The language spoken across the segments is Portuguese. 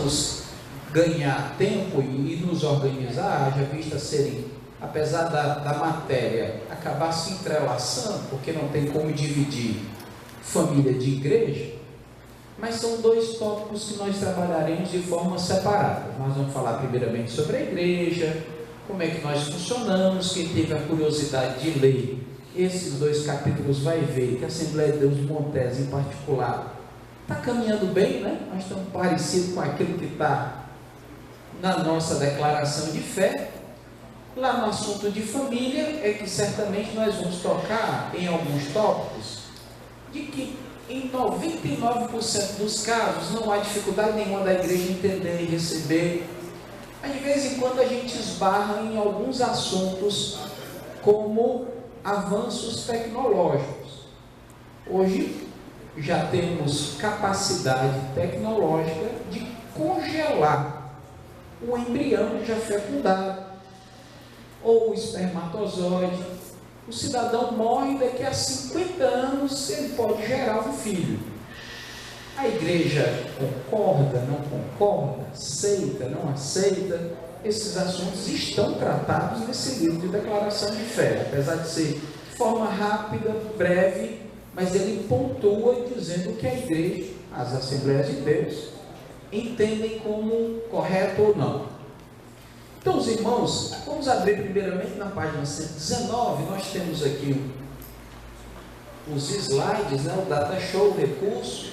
precisamos ganhar tempo e nos organizar, haja vista serem, apesar da matéria acabar se entrelaçando, porque não tem como dividir família de igreja, mas são dois tópicos que nós trabalharemos de forma separada. Nós vamos falar primeiramente sobre a igreja, como é que nós funcionamos. Quem teve a curiosidade de ler esses dois capítulos vai ver que a Assembleia de Deus de Montes, em particular, está caminhando bem, né? Nós estamos parecidos com aquilo que está na nossa declaração de fé. Lá no assunto de família, é que certamente nós vamos tocar em alguns tópicos, de que em 99% dos casos não há dificuldade nenhuma da igreja entender e receber. Mas de vez em quando a gente esbarra em alguns assuntos, como avanços tecnológicos. Hoje já temos capacidade tecnológica de congelar o embrião já fecundado, ou o espermatozoide. O cidadão morre, daqui a 50 anos ele pode gerar um filho. A igreja concorda, não concorda, aceita, não aceita? Esses assuntos estão tratados nesse livro de declaração de fé, apesar de ser de forma rápida, breve, mas ele pontua dizendo que a igreja, as Assembleias de Deus, entendem como correto ou não. Então, os irmãos, vamos abrir primeiramente na página 119, nós temos aqui os slides, né, o data show, o recurso.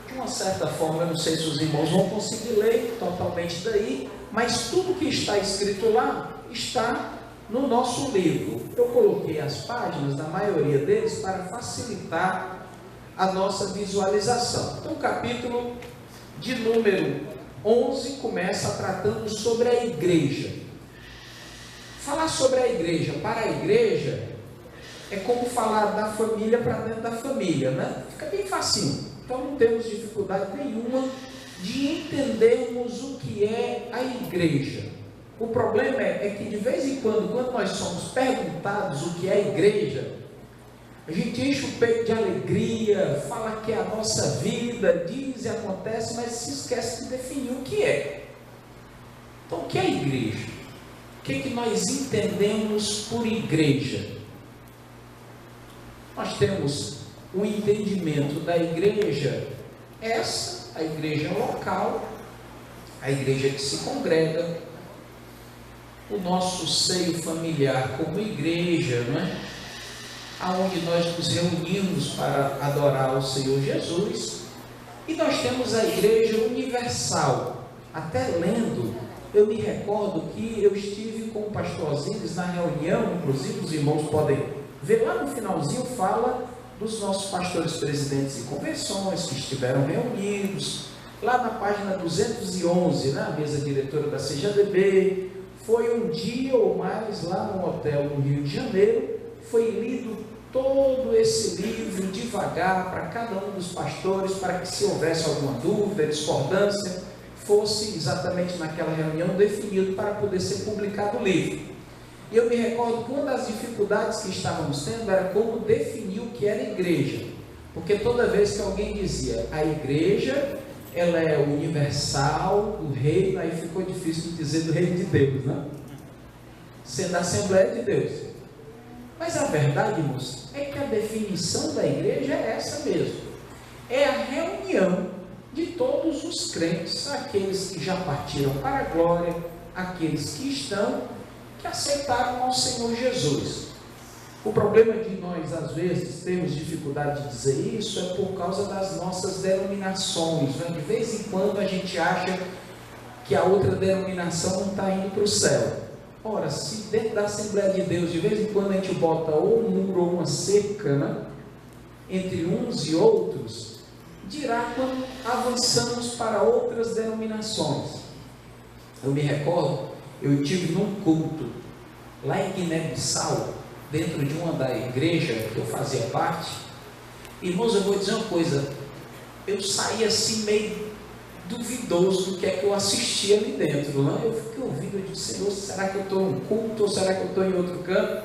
De uma certa forma, eu não sei se os irmãos vão conseguir ler totalmente daí, mas tudo que está escrito lá está no nosso livro. Eu coloquei as páginas da maioria deles para facilitar a nossa visualização. Então, o capítulo de número 11 começa tratando sobre a igreja. Falar sobre a igreja para a igreja é como falar da família para dentro da família, né? Fica bem facinho. Então não temos dificuldade nenhuma de entendermos o que é a igreja. O problema é que de vez em quando nós somos perguntados o que é a igreja, a gente enche o peito de alegria, fala que é a nossa vida, diz e acontece, mas se esquece de definir o que é. Então, o que é a igreja? O que nós entendemos por igreja? Nós temos o entendimento da igreja, a igreja local, a igreja que se congrega, o nosso seio familiar como igreja, não é? Aonde nós nos reunimos para adorar o Senhor Jesus, e nós temos a igreja universal. Até lendo, eu me recordo que eu estive com o pastor Osíris na reunião, inclusive os irmãos podem ver lá no finalzinho, fala dos nossos pastores presidentes de convenções que estiveram reunidos, lá na página 211, na mesa diretora da CJDB. Foi um dia ou mais lá no hotel no Rio de Janeiro, foi lido todo esse livro devagar para cada um dos pastores, para que se houvesse alguma dúvida, discordância, fosse exatamente naquela reunião definido para poder ser publicado o livro. E eu me recordo que uma das dificuldades que estávamos tendo era como definir o que era igreja, porque toda vez que alguém dizia a igreja, ela é universal, o reino, aí ficou difícil de dizer do reino de Deus, né? Sendo a Assembleia de Deus. Mas a verdade, irmãos, é que a definição da igreja é essa mesmo. É a reunião de todos os crentes, aqueles que já partiram para a glória, aqueles que estão, que aceitaram ao Senhor Jesus. O problema de nós, às vezes, termos dificuldade de dizer isso é por causa das nossas denominações, né? De vez em quando a gente acha que a outra denominação não está indo para o céu. Ora, se dentro da Assembleia de Deus, de vez em quando a gente bota ou um muro ou uma cerca, né, entre uns e outros, dirá quando avançamos para outras denominações. Eu me recordo, eu estive num culto lá em Guiné-Bissau, dentro de uma da igreja que eu fazia parte. Irmãos, eu vou dizer uma coisa, eu saí assim meio duvidoso do que é que eu assisti ali dentro, né? Eu fiquei ouvindo, eu disse, Senhor, será que eu estou em um culto ou será que eu estou em outro canto?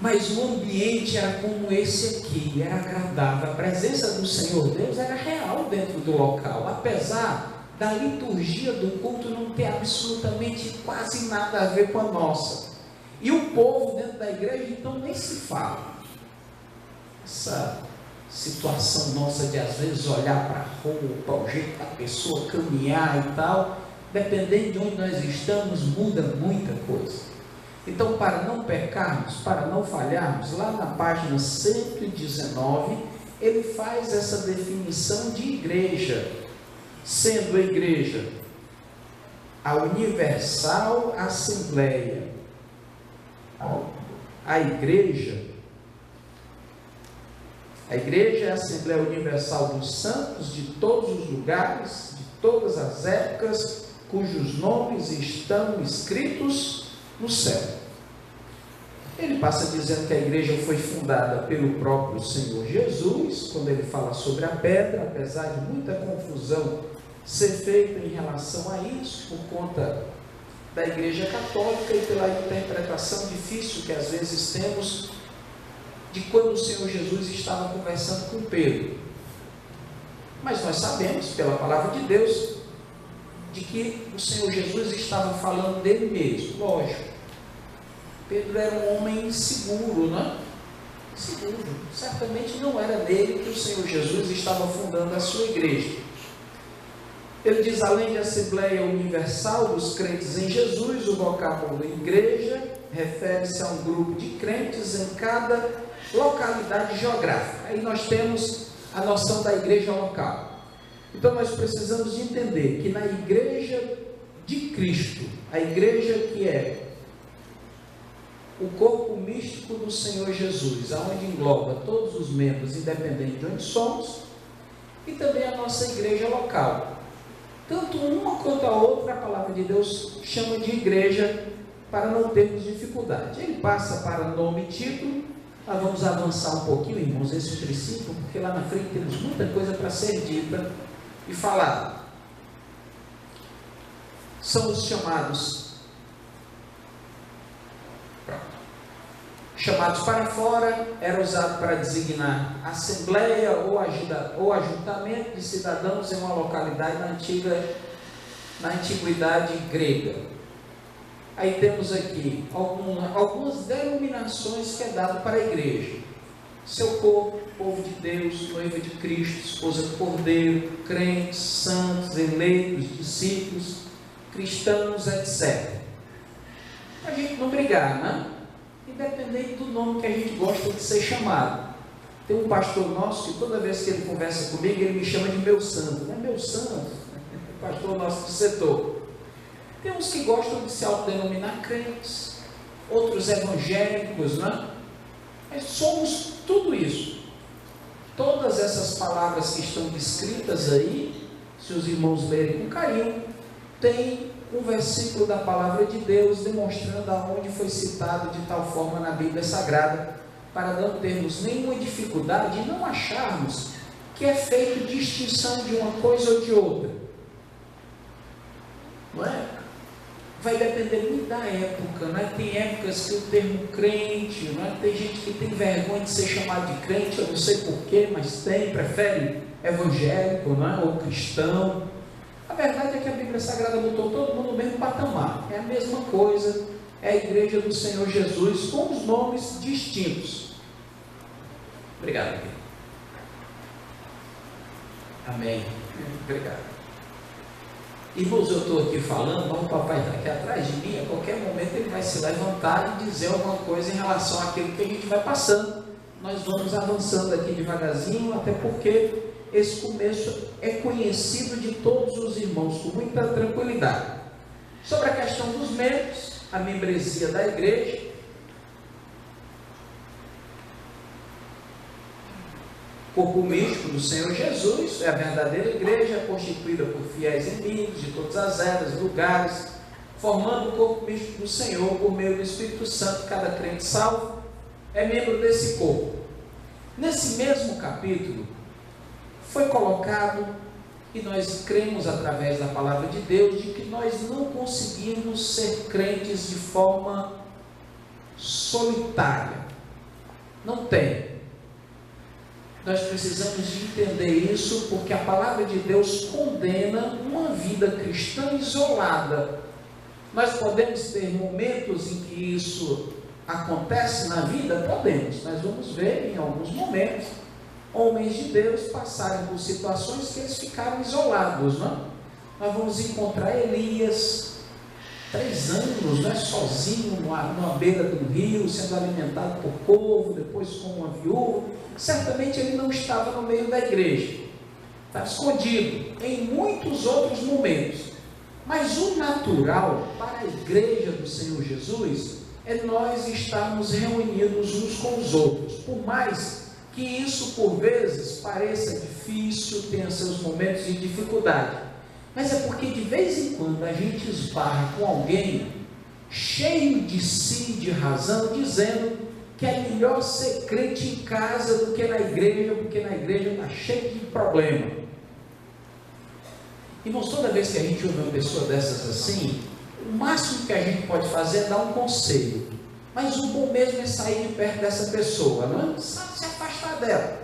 Mas o ambiente era como esse aqui, era agradável. A presença do Senhor Deus era real dentro do local, apesar da liturgia do culto não ter absolutamente quase nada a ver com a nossa. E o povo dentro da igreja, então, nem se fala. Essa situação nossa de às vezes olhar para a roupa, o jeito da pessoa caminhar e tal, dependendo de onde nós estamos, muda muita coisa. Então, para não pecarmos, para não falharmos, lá na página 119, ele faz essa definição de igreja, sendo a igreja a universal assembleia. A igreja é a Assembleia Universal dos Santos de todos os lugares, de todas as épocas, cujos nomes estão escritos no céu. Ele passa dizendo que a igreja foi fundada pelo próprio Senhor Jesus, quando ele fala sobre a pedra, apesar de muita confusão ser feita em relação a isso, por conta da igreja católica e pela interpretação difícil que às vezes temos de quando o Senhor Jesus estava conversando com Pedro. Mas nós sabemos, pela palavra de Deus, de que o Senhor Jesus estava falando dele mesmo. Lógico, Pedro era um homem inseguro, né? Seguro. Certamente não era nele que o Senhor Jesus estava fundando a sua igreja. Ele diz, além de Assembleia Universal dos crentes em Jesus, o vocábulo igreja refere-se a um grupo de crentes em cada localidade geográfica. Aí nós temos a noção da igreja local. Então nós precisamos de entender que na igreja de Cristo, a igreja que é o corpo místico do Senhor Jesus, aonde engloba todos os membros, independente de onde somos, e também a nossa igreja local. Tanto uma quanto a outra, a palavra de Deus chama de igreja para não termos dificuldade. Ele passa para nome e título. Nós vamos avançar um pouquinho, irmãos, esse princípio, porque lá na frente temos muita coisa para ser dita e falada. São os chamados para fora, era usado para designar assembleia ou ajuntamento de cidadãos em uma localidade na antiguidade grega. Aí temos aqui algumas denominações que é dado para a igreja: seu corpo, povo de Deus, noiva de Cristo, esposa do Cordeiro, crentes, santos, eleitos, discípulos, cristãos, etc. A gente não brigar, né? Independente do nome que a gente gosta de ser chamado. Tem um pastor nosso que toda vez que ele conversa comigo, ele me chama de meu santo. Não é meu santo, é pastor nosso do setor. Tem uns que gostam de se autodenominar crentes, outros evangélicos, né? Mas somos tudo isso. Todas essas palavras que estão descritas aí, se os irmãos lerem com carinho, tem um versículo da palavra de Deus demonstrando aonde foi citado de tal forma na Bíblia Sagrada, para não termos nenhuma dificuldade e não acharmos que é feito distinção de uma coisa ou de outra. Não é? Vai depender muito da época, né? Tem épocas que o termo crente, né? Tem gente que tem vergonha de ser chamado de crente, eu não sei porquê, mas prefere evangélico, né? Ou cristão. A verdade é que a Bíblia Sagrada botou todo mundo no mesmo patamar. É a mesma coisa, é a igreja do Senhor Jesus, com os nomes distintos. Obrigado, amigo. Amém. Obrigado. Irmãos, eu estou aqui falando, mas o papai está aqui atrás de mim, a qualquer momento ele vai se levantar e dizer alguma coisa em relação àquilo que a gente vai passando. Nós vamos avançando aqui devagarzinho, até porque esse começo é conhecido de todos os irmãos com muita tranquilidade. Sobre a questão dos membros, a membresia da igreja, corpo místico do Senhor Jesus, é a verdadeira igreja, constituída por fiéis amigos de todas as eras, lugares, formando o corpo místico do Senhor por meio do Espírito Santo. Cada crente salvo é membro desse corpo. Nesse mesmo capítulo, foi colocado, e nós cremos através da palavra de Deus, de que nós não conseguimos ser crentes de forma solitária. Não tem. Nós precisamos de entender isso, porque a palavra de Deus condena uma vida cristã isolada. Nós podemos ter momentos em que isso acontece na vida? Podemos. Nós vamos ver em alguns momentos homens de Deus passarem por situações que eles ficaram isolados, não? Nós vamos encontrar Elias, 3 anos, né, sozinho, numa beira do rio, sendo alimentado por corvo, depois com uma viúva. Certamente ele não estava no meio da igreja, estava escondido em muitos outros momentos. Mas o natural para a igreja do Senhor Jesus é nós estarmos reunidos uns com os outros, por mais que isso por vezes pareça difícil, tenha seus momentos de dificuldade, mas é porque de vez em quando a gente esbarra com alguém cheio de si, de razão, dizendo que é melhor ser crente em casa do que na igreja, porque na igreja está cheio de problema. Irmãos, toda vez que a gente ouve uma pessoa dessas assim, o máximo que a gente pode fazer é dar um conselho. Mas o bom mesmo é sair de perto dessa pessoa, não é? Sabe, se afastar dela.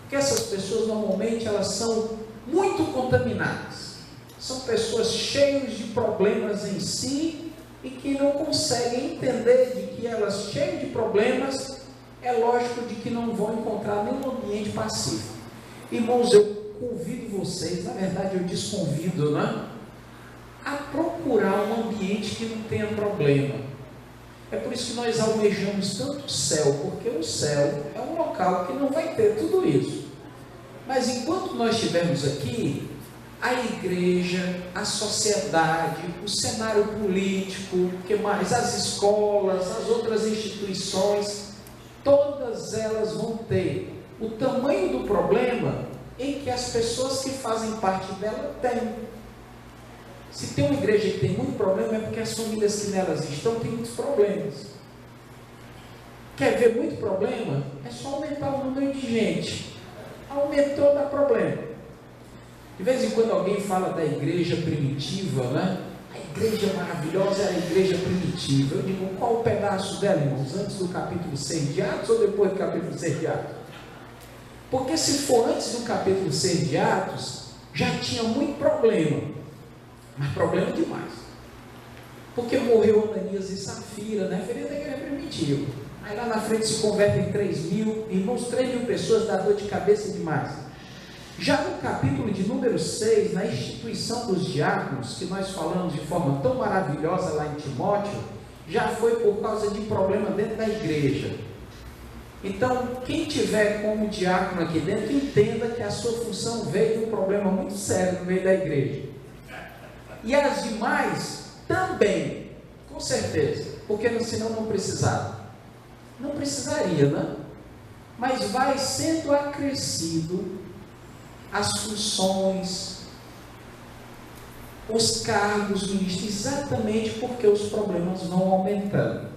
Porque essas pessoas normalmente elas são muito contaminadas. São pessoas cheias de problemas em si e que não conseguem entender de que elas cheias de problemas, é lógico de que não vão encontrar nenhum ambiente pacífico. Irmãos, eu convido vocês, na verdade eu desconvido, né, a procurar um ambiente que não tenha problema. É por isso que nós almejamos tanto o céu, porque o céu é um local que não vai ter tudo isso. Mas enquanto nós estivermos aqui, a igreja, a sociedade, o cenário político, o que mais? As escolas, as outras instituições, todas elas vão ter o tamanho do problema em que as pessoas que fazem parte dela têm. Se tem uma igreja que tem muito problema, é porque as famílias que nelas estão têm muitos problemas. Quer ver muito problema? É só aumentar o número de gente. Aumentou, dá problema. De vez em quando alguém fala da igreja primitiva, né? A igreja maravilhosa era a igreja primitiva. Eu digo, qual o pedaço dela, irmãos? Antes do capítulo 6 de Atos ou depois do capítulo 6 de Atos? Porque se for antes do capítulo 6 de Atos, já tinha muito problema. Mas problema demais. Porque morreu Ananias e Safira, né? Referente à igreja primitiva. Aí lá na frente se convertem 3.000, irmãos, 3.000 pessoas, dá dor de cabeça demais. Já no capítulo de número 6, na instituição dos diáconos, que nós falamos de forma tão maravilhosa lá em Timóteo, já foi por causa de problema dentro da igreja. Então, quem tiver como diácono aqui dentro, entenda que a sua função veio de um problema muito sério no meio da igreja. E as demais também, com certeza, porque senão não precisava. Não precisaria, né? Mas vai sendo acrescido as funções, os cargos ministros, exatamente porque os problemas vão aumentando.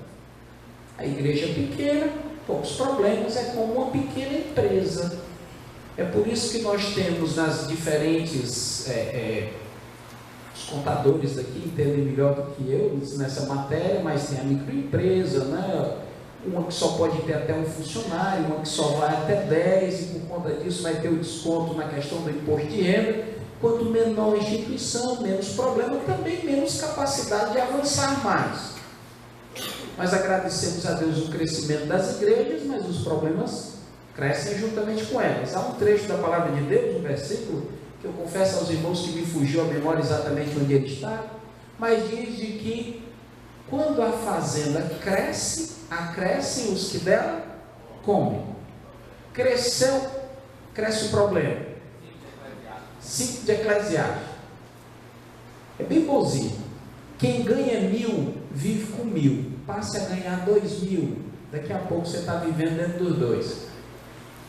A igreja pequena, poucos problemas, é como uma pequena empresa. É por isso que nós temos nas diferentes... os contadores daqui entendem melhor do que eu nessa matéria, mas tem a microempresa, né? Uma que só pode ter até um funcionário, uma que só vai até 10, e por conta disso vai ter o desconto na questão do imposto de renda. Quanto menor a instituição, menos problema, também menos capacidade de avançar mais. Mas agradecemos a Deus o crescimento das igrejas, mas os problemas crescem juntamente com elas. Há um trecho da palavra de Deus, um versículo, que eu confesso aos irmãos que me fugiu a memória exatamente onde ele está, mas diz de que quando a fazenda cresce, acrescem os que dela comem. Cresceu, cresce o problema. 5 de Eclesiastes. É bem bonzinho. Quem ganha 1.000, vive com 1.000. Passe a ganhar 2.000. Daqui a pouco você está vivendo dentro dos 2.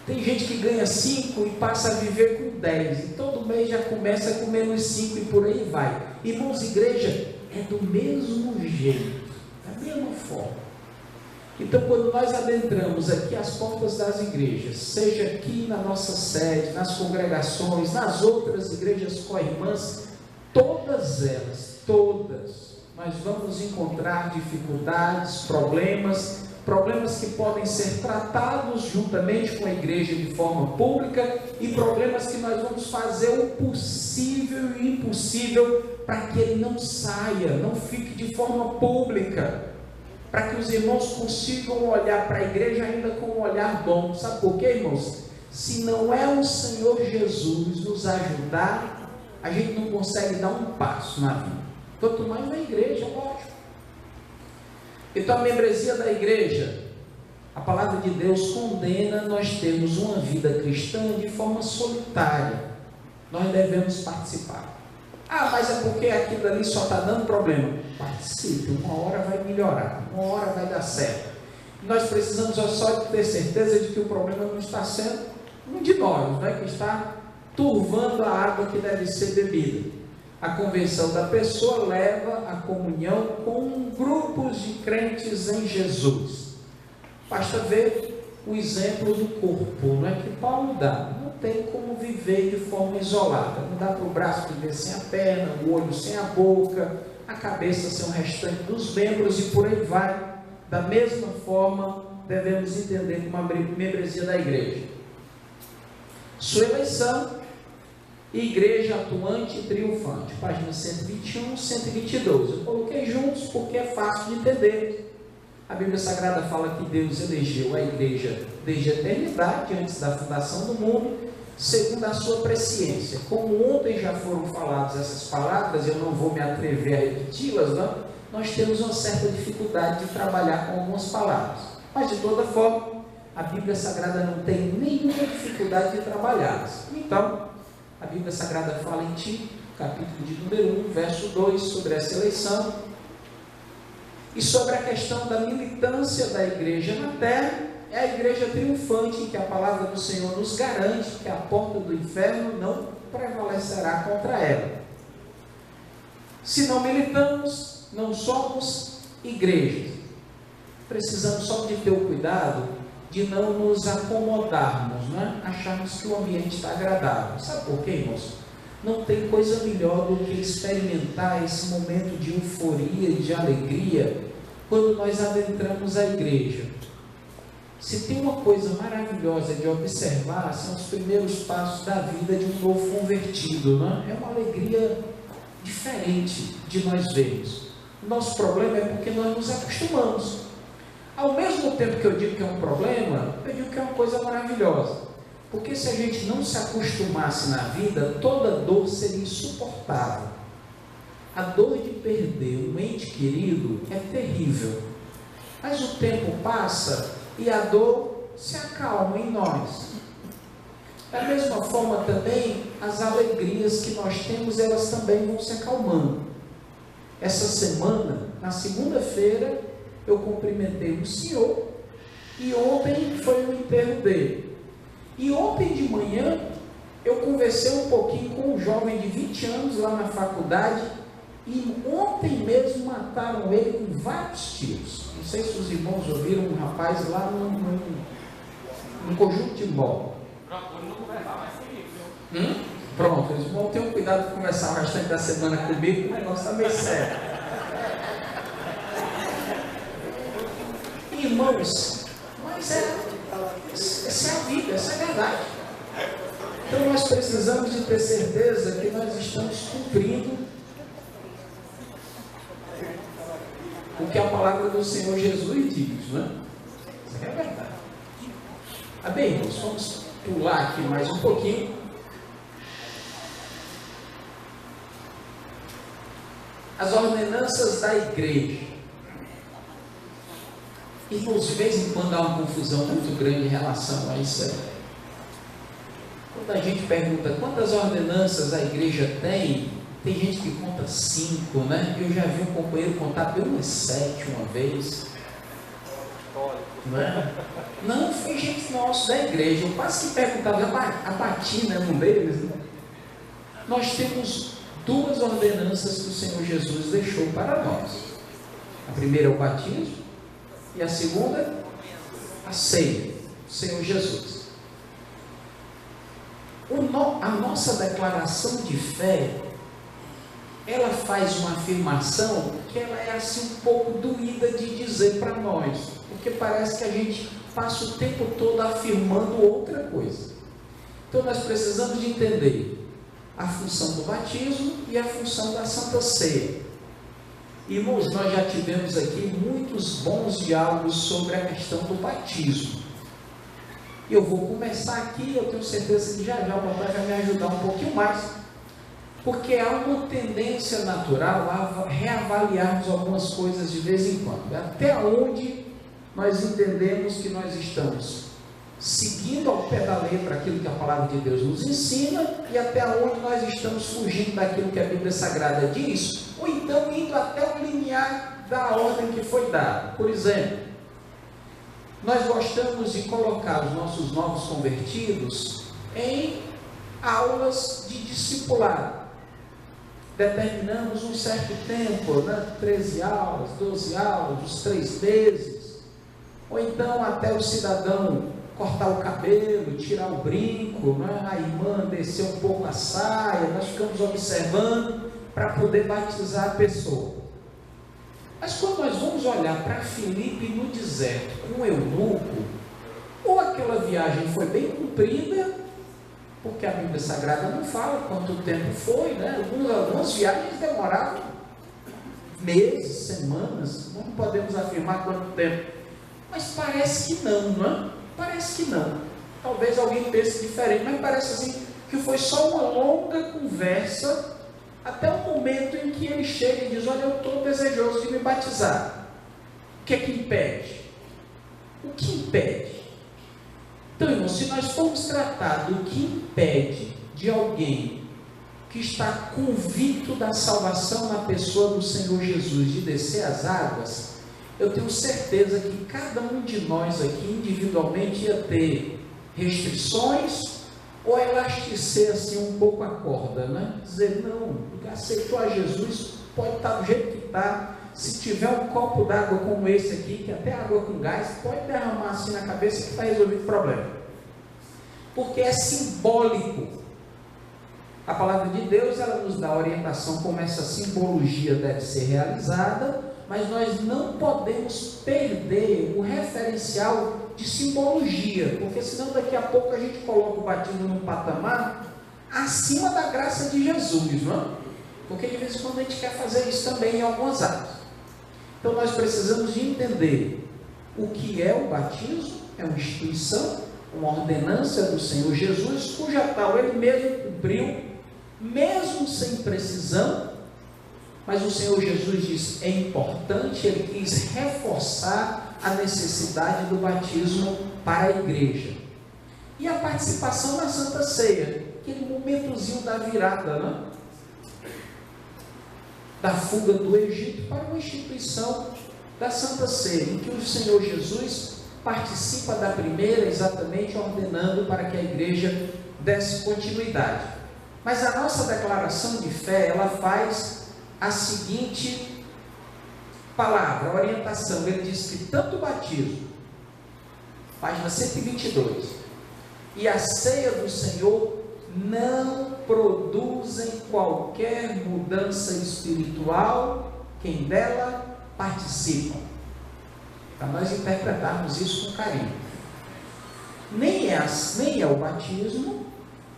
Tem gente que ganha 5 e passa a viver com 10. E todo mês já começa com menos 5 e por aí vai. Irmãos, igreja é do mesmo jeito. Da mesma forma. Então, quando nós adentramos aqui as portas das igrejas, seja aqui na nossa sede, nas congregações, nas outras igrejas co-irmãs, todas elas, nós vamos encontrar dificuldades, problemas, problemas que podem ser tratados juntamente com a igreja de forma pública e problemas que nós vamos fazer o possível e o impossível para que ele não saia, não fique de forma pública, para que os irmãos consigam olhar para a igreja ainda com um olhar bom. Sabe por quê, irmãos? Se não é o Senhor Jesus nos ajudar, a gente não consegue dar um passo na vida, quanto mais na igreja, lógico. Então a membresia da igreja, a palavra de Deus condena nós termos uma vida cristã de forma solitária. Nós devemos participar. Ah, mas é porque aquilo ali só está dando problema. Participe, uma hora vai melhorar, uma hora vai dar certo. Nós precisamos só ter certeza de que o problema não está sendo um de nós, que está turvando a água que deve ser bebida. A conversão da pessoa leva à comunhão com grupos de crentes em Jesus. Basta ver o exemplo do corpo, que Paulo dá. Não tem como viver de forma isolada. Não dá para o braço viver sem a perna, o olho sem a boca, a cabeça sem o restante dos membros e por aí vai. Da mesma forma, devemos entender como a membresia da igreja. Sua eleição, igreja atuante e triunfante, página 121 e 122. Eu coloquei juntos porque é fácil de entender. A Bíblia Sagrada fala que Deus elegeu a igreja desde a eternidade, antes da fundação do mundo, segundo a sua presciência. Como ontem já foram faladas essas palavras, eu não vou me atrever a repeti-las, nós temos uma certa dificuldade de trabalhar com algumas palavras. Mas de toda forma, a Bíblia Sagrada não tem nenhuma dificuldade de trabalhá-las. Então, a Bíblia Sagrada fala em Tito, capítulo de número 1, verso 2, sobre essa eleição, e sobre a questão da militância da igreja na terra. É a igreja triunfante, em que a palavra do Senhor nos garante que a porta do inferno não prevalecerá contra ela. Se não militamos, não somos igreja. Precisamos só de ter o cuidado de não nos acomodarmos, acharmos que o ambiente está agradável. Sabe por quê, irmãos? Não tem coisa melhor do que experimentar esse momento de euforia e de alegria quando nós adentramos a igreja. Se tem uma coisa maravilhosa de observar, são os primeiros passos da vida de um novo convertido, É uma alegria diferente de nós vermos. O nosso problema é porque nós nos acostumamos. Ao mesmo tempo que eu digo que é um problema, eu digo que é uma coisa maravilhosa. Porque se a gente não se acostumasse na vida, toda dor seria insuportável. A dor de perder um ente querido é terrível. Mas o tempo passa e a dor se acalma em nós. Da mesma forma também, as alegrias que nós temos, elas também vão se acalmando. Essa semana, na segunda-feira, eu cumprimentei o senhor, e ontem foi o enterro dele. E ontem de manhã, eu conversei um pouquinho com um jovem de 20 anos lá na faculdade, e ontem mesmo mataram ele com vários tiros. Não sei se os irmãos ouviram um rapaz lá no conjunto de Mó. Pronto, eles vão ter um cuidado de conversar o restante da semana comigo, que o negócio está meio sério. Irmãos, mas essa é a vida, essa é a verdade. Então nós precisamos de ter certeza que nós estamos cumprindo o que a palavra do Senhor Jesus diz, Isso é verdade. Bem, irmãos, vamos pular aqui mais um pouquinho. As ordenanças da igreja. Irmãos, de vez em quando há uma confusão muito grande em relação a isso. Quando a gente pergunta quantas ordenanças a igreja tem gente que conta 5, Eu já vi um companheiro contar pelo menos 7 uma vez. Não, foi gente nossa da igreja. Eu quase que perguntava, a batina é um deles, Nós temos 2 ordenanças que o Senhor Jesus deixou para nós. A primeira é o batismo, e a segunda, a ceia, o Senhor Jesus. A nossa declaração de fé ela faz uma afirmação que ela é assim um pouco doída de dizer para nós, porque parece que a gente passa o tempo todo afirmando outra coisa. Então nós precisamos de entender a função do batismo e a função da Santa Ceia. Irmãos, nós já tivemos aqui muitos bons diálogos sobre a questão do batismo. Eu vou começar aqui, eu tenho certeza que já o papai vai me ajudar um pouquinho mais, porque há uma tendência natural a reavaliarmos algumas coisas de vez em quando. Até onde nós entendemos que nós estamos seguindo ao pé da letra aquilo que a palavra de Deus nos ensina, e até onde nós estamos fugindo daquilo que a Bíblia Sagrada diz, ou então indo até o limiar da ordem que foi dada. Por exemplo, nós gostamos de colocar os nossos novos convertidos em aulas de discipulado. Determinamos um certo tempo, 13 aulas, 12 aulas, uns 3 meses, ou então até o cidadão cortar o cabelo, tirar o brinco, a irmã descer um pouco a saia, nós ficamos observando para poder batizar a pessoa. Mas quando nós vamos olhar para Filipe no deserto com o eunuco, ou aquela viagem foi bem cumprida, porque a Bíblia Sagrada não fala quanto tempo foi, algumas viagens demoraram meses, semanas, não podemos afirmar quanto tempo, mas parece que não. Parece que não. Talvez alguém pense diferente, mas parece assim que foi só uma longa conversa até o momento em que ele chega e diz: olha, eu estou desejoso de me batizar. O que é que impede? O que impede? Então, irmão, se nós formos tratar do que impede de alguém que está convicto da salvação na pessoa do Senhor Jesus de descer as águas, eu tenho certeza que cada um de nós aqui individualmente ia ter restrições ou elasticer assim um pouco a corda, dizer, não, aceitou a Jesus, pode estar do jeito que está, se tiver um copo d'água como esse aqui, que até água com gás, pode derramar assim na cabeça que está resolvido o problema, porque é simbólico. A palavra de Deus, ela nos dá a orientação como essa simbologia deve ser realizada, mas nós não podemos perder o referencial de simbologia, porque senão daqui a pouco a gente coloca o batismo num patamar acima da graça de Jesus, porque de vez em quando a gente quer fazer isso também em algumas áreas. Então nós precisamos de entender o que é o batismo, é uma instituição, uma ordenança do Senhor Jesus, cuja tal ele mesmo cumpriu, mesmo sem precisão. Mas o Senhor Jesus diz, é importante, ele quis reforçar a necessidade do batismo para a igreja. E a participação na Santa Ceia, aquele momentozinho da virada, da fuga do Egito para uma instituição da Santa Ceia, em que o Senhor Jesus participa da primeira, exatamente ordenando para que a igreja desse continuidade. Mas a nossa declaração de fé, ela faz a seguinte palavra, orientação. Ele diz que tanto o batismo, página 122, e a ceia do Senhor não produzem qualquer mudança espiritual quem dela participa. Para nós interpretarmos isso com carinho. Nem é o batismo,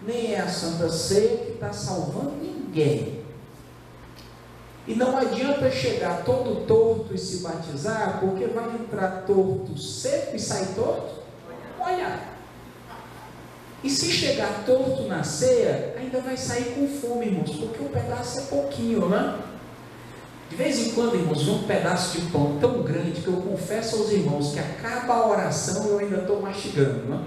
nem é a Santa Ceia que está salvando ninguém. E não adianta chegar todo torto e se batizar, porque vai entrar torto seco e sair torto molhado. E se chegar torto na ceia, ainda vai sair com fome, irmãos, porque o pedaço é pouquinho, De vez em quando, irmãos, vem um pedaço de pão tão grande que eu confesso aos irmãos que acaba a oração e eu ainda estou mastigando,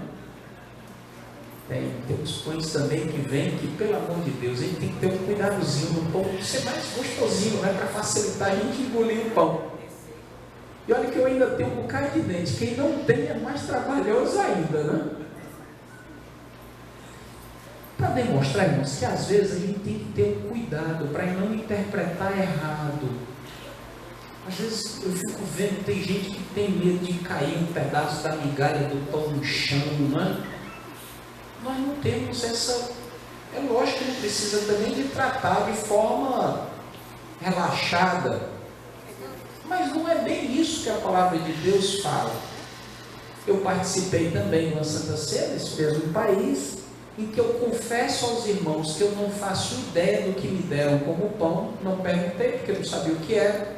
Tem uns pães também que vem, que pelo amor de Deus, a gente tem que ter um cuidadozinho no pão, ser mais gostosinho, para facilitar a gente engolir o pão. E olha que eu ainda tenho um bocado de dente, quem não tem é mais trabalhoso ainda, Para demonstrar, irmãos, que às vezes a gente tem que ter um cuidado para não interpretar errado. Às vezes eu fico vendo, tem gente que tem medo de cair um pedaço da migalha do pão no chão, Nós não temos essa... É lógico que não precisa também de tratar de forma relaxada. Mas não é bem isso que a palavra de Deus fala. Eu participei também de uma Santa Ceia, nesse mesmo país, em que eu confesso aos irmãos que eu não faço ideia do que me deram como pão, não perguntei, porque eu não sabia o que era.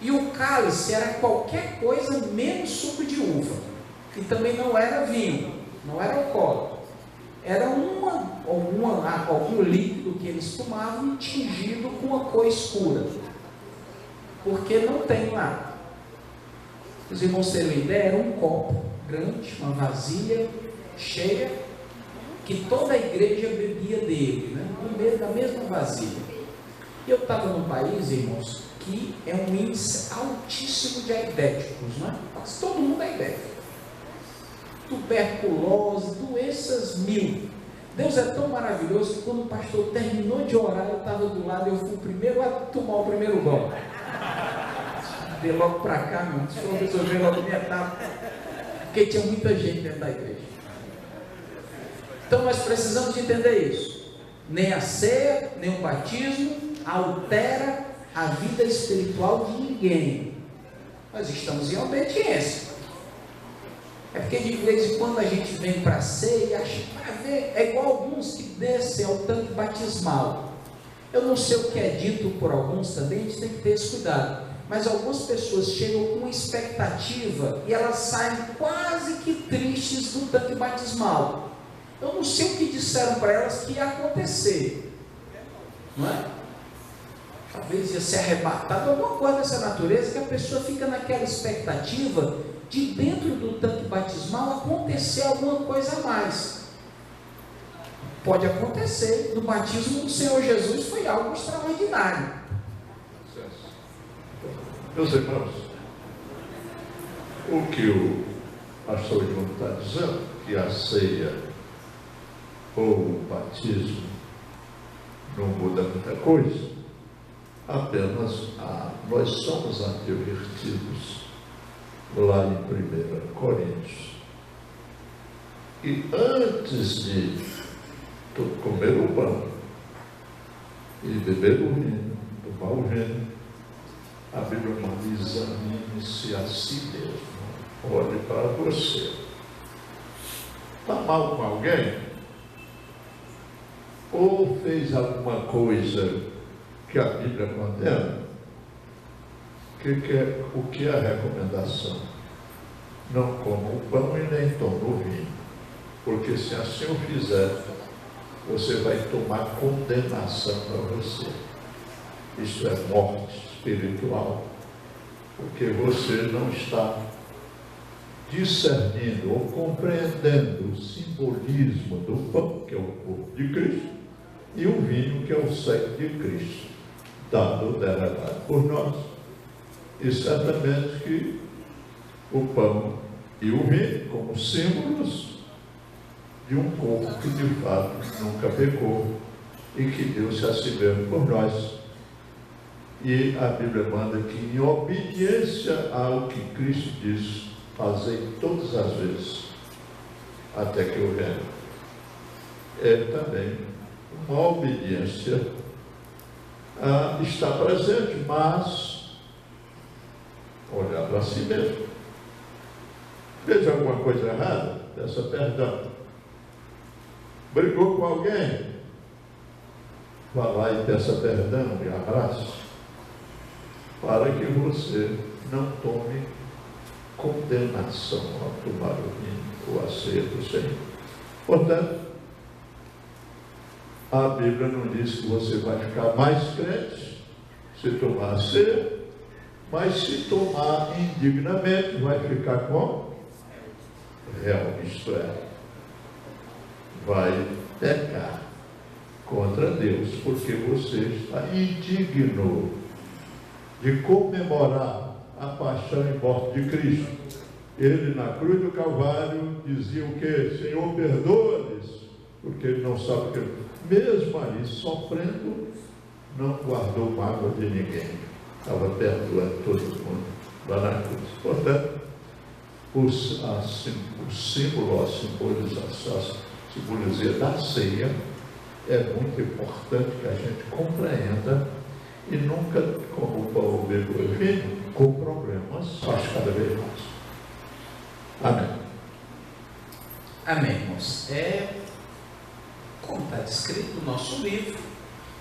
E o cálice era qualquer coisa menos suco de uva, e também não era vinho, não era alcoólico. Era algum líquido que eles tomavam tingido com uma cor escura, porque não tem lá. Os irmãos terem uma ideia, era um copo grande, uma vasilha cheia, que toda a igreja bebia dele, né? Da mesma vasilha. E eu estava num país, irmãos, que é um índice altíssimo de aidéticos, não é? Quase todo mundo é aidético. Tuberculose, doenças mil. Deus é tão maravilhoso que quando o pastor terminou de orar, eu estava do lado, eu fui o primeiro a tomar o primeiro gole. Dei logo para cá, meu, deixa eu resolver logo minha etapa, porque tinha muita gente dentro da igreja. Então nós precisamos de entender isso. Nem a ceia, nem o batismo altera a vida espiritual de ninguém. Nós estamos em obediência. É porque de vez em quando a gente vem para a ceia e acha, é igual alguns que descem ao tanque batismal. Eu não sei o que é dito por alguns também, a gente tem que ter esse cuidado. Mas algumas pessoas chegam com expectativa e elas saem quase que tristes do tanque batismal. Eu não sei o que disseram para elas que ia acontecer, não é? Talvez ia ser arrebatado, alguma coisa dessa natureza, que a pessoa fica naquela expectativa de dentro do tanque batismal acontecer alguma coisa a mais. Pode acontecer. No batismo do Senhor Jesus foi algo extraordinário. Meus irmãos, o que o pastor João está dizendo, que a ceia ou o batismo não muda muita coisa, apenas nós somos advertidos lá em 1 Coríntios. E antes de comer o pão e beber o vinho, tomar o vinho, a Bíblia manda: examine-se a si mesmo, olhe para você. Está mal com alguém? Ou fez alguma coisa que a Bíblia condena? O que é a recomendação? Não coma o pão e nem tome o vinho, porque se assim o fizer, você vai tomar condenação para você. Isso é morte espiritual, porque você não está discernindo ou compreendendo o simbolismo do pão, que é o corpo de Cristo, e o vinho, que é o sangue de Cristo, dado derramado por nós. E certamente que o pão e o vinho, como símbolos de um corpo que de fato nunca pecou e que Deus se assemelha por nós. E a Bíblia manda que, em obediência ao que Cristo diz, fazei todas as vezes, até que eu venha. É também uma obediência está presente, mas olhar para si mesmo. Fez alguma coisa errada? Peça perdão. Brigou com alguém? Vá lá e peça perdão e abraço, para que você não tome condenação ao tomar o vinho ou a ceia do Senhor. Portanto, a Bíblia não diz que você vai ficar mais crente se tomar a ceia, mas se tomar indignamente, vai ficar como? Réu, isto é, vai pecar contra Deus, porque você está indigno de comemorar a paixão e morte de Cristo. Ele, na cruz do Calvário, dizia o quê? Senhor, perdoa-lhes, porque ele não sabe o que... Mesmo ali, sofrendo, não guardou mágoa de ninguém. Estava perdoando todo mundo lá na cruz. Portanto, o símbolo, a simbologia da ceia é muito importante que a gente compreenda e nunca, como o Paulo bebeu vinho, com problemas, faz cada vez mais. Amém. Amém, irmãos. Como está descrito no nosso livro,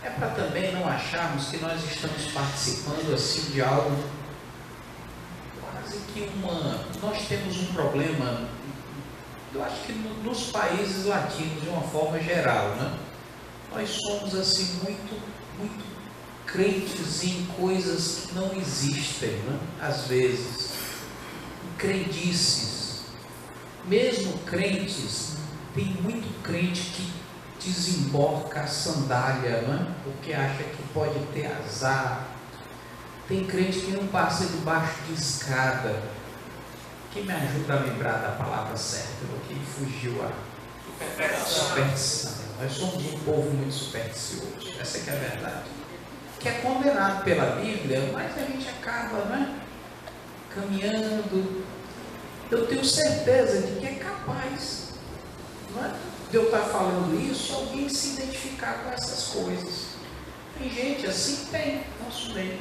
é para também não acharmos que nós estamos participando assim de algo quase que nós temos um problema, eu acho que nos países latinos de uma forma geral, né? Nós somos assim muito crentes em coisas que não existem, né? Às vezes, crendices. Mesmo crentes, tem muito crente que desemborca a sandália, né? Porque acha que pode ter azar. Tem crente que não passa debaixo de escada. Quem me ajuda a lembrar da palavra certa? Porque fugiu a superstição. Nós somos um povo muito supersticioso. Essa que é a verdade. Que é condenado pela Bíblia, mas a gente acaba, né, caminhando. Eu tenho certeza de que é capaz, não é, de eu estar falando isso, alguém se identificar com essas coisas. Tem gente assim? Tem, nosso meio.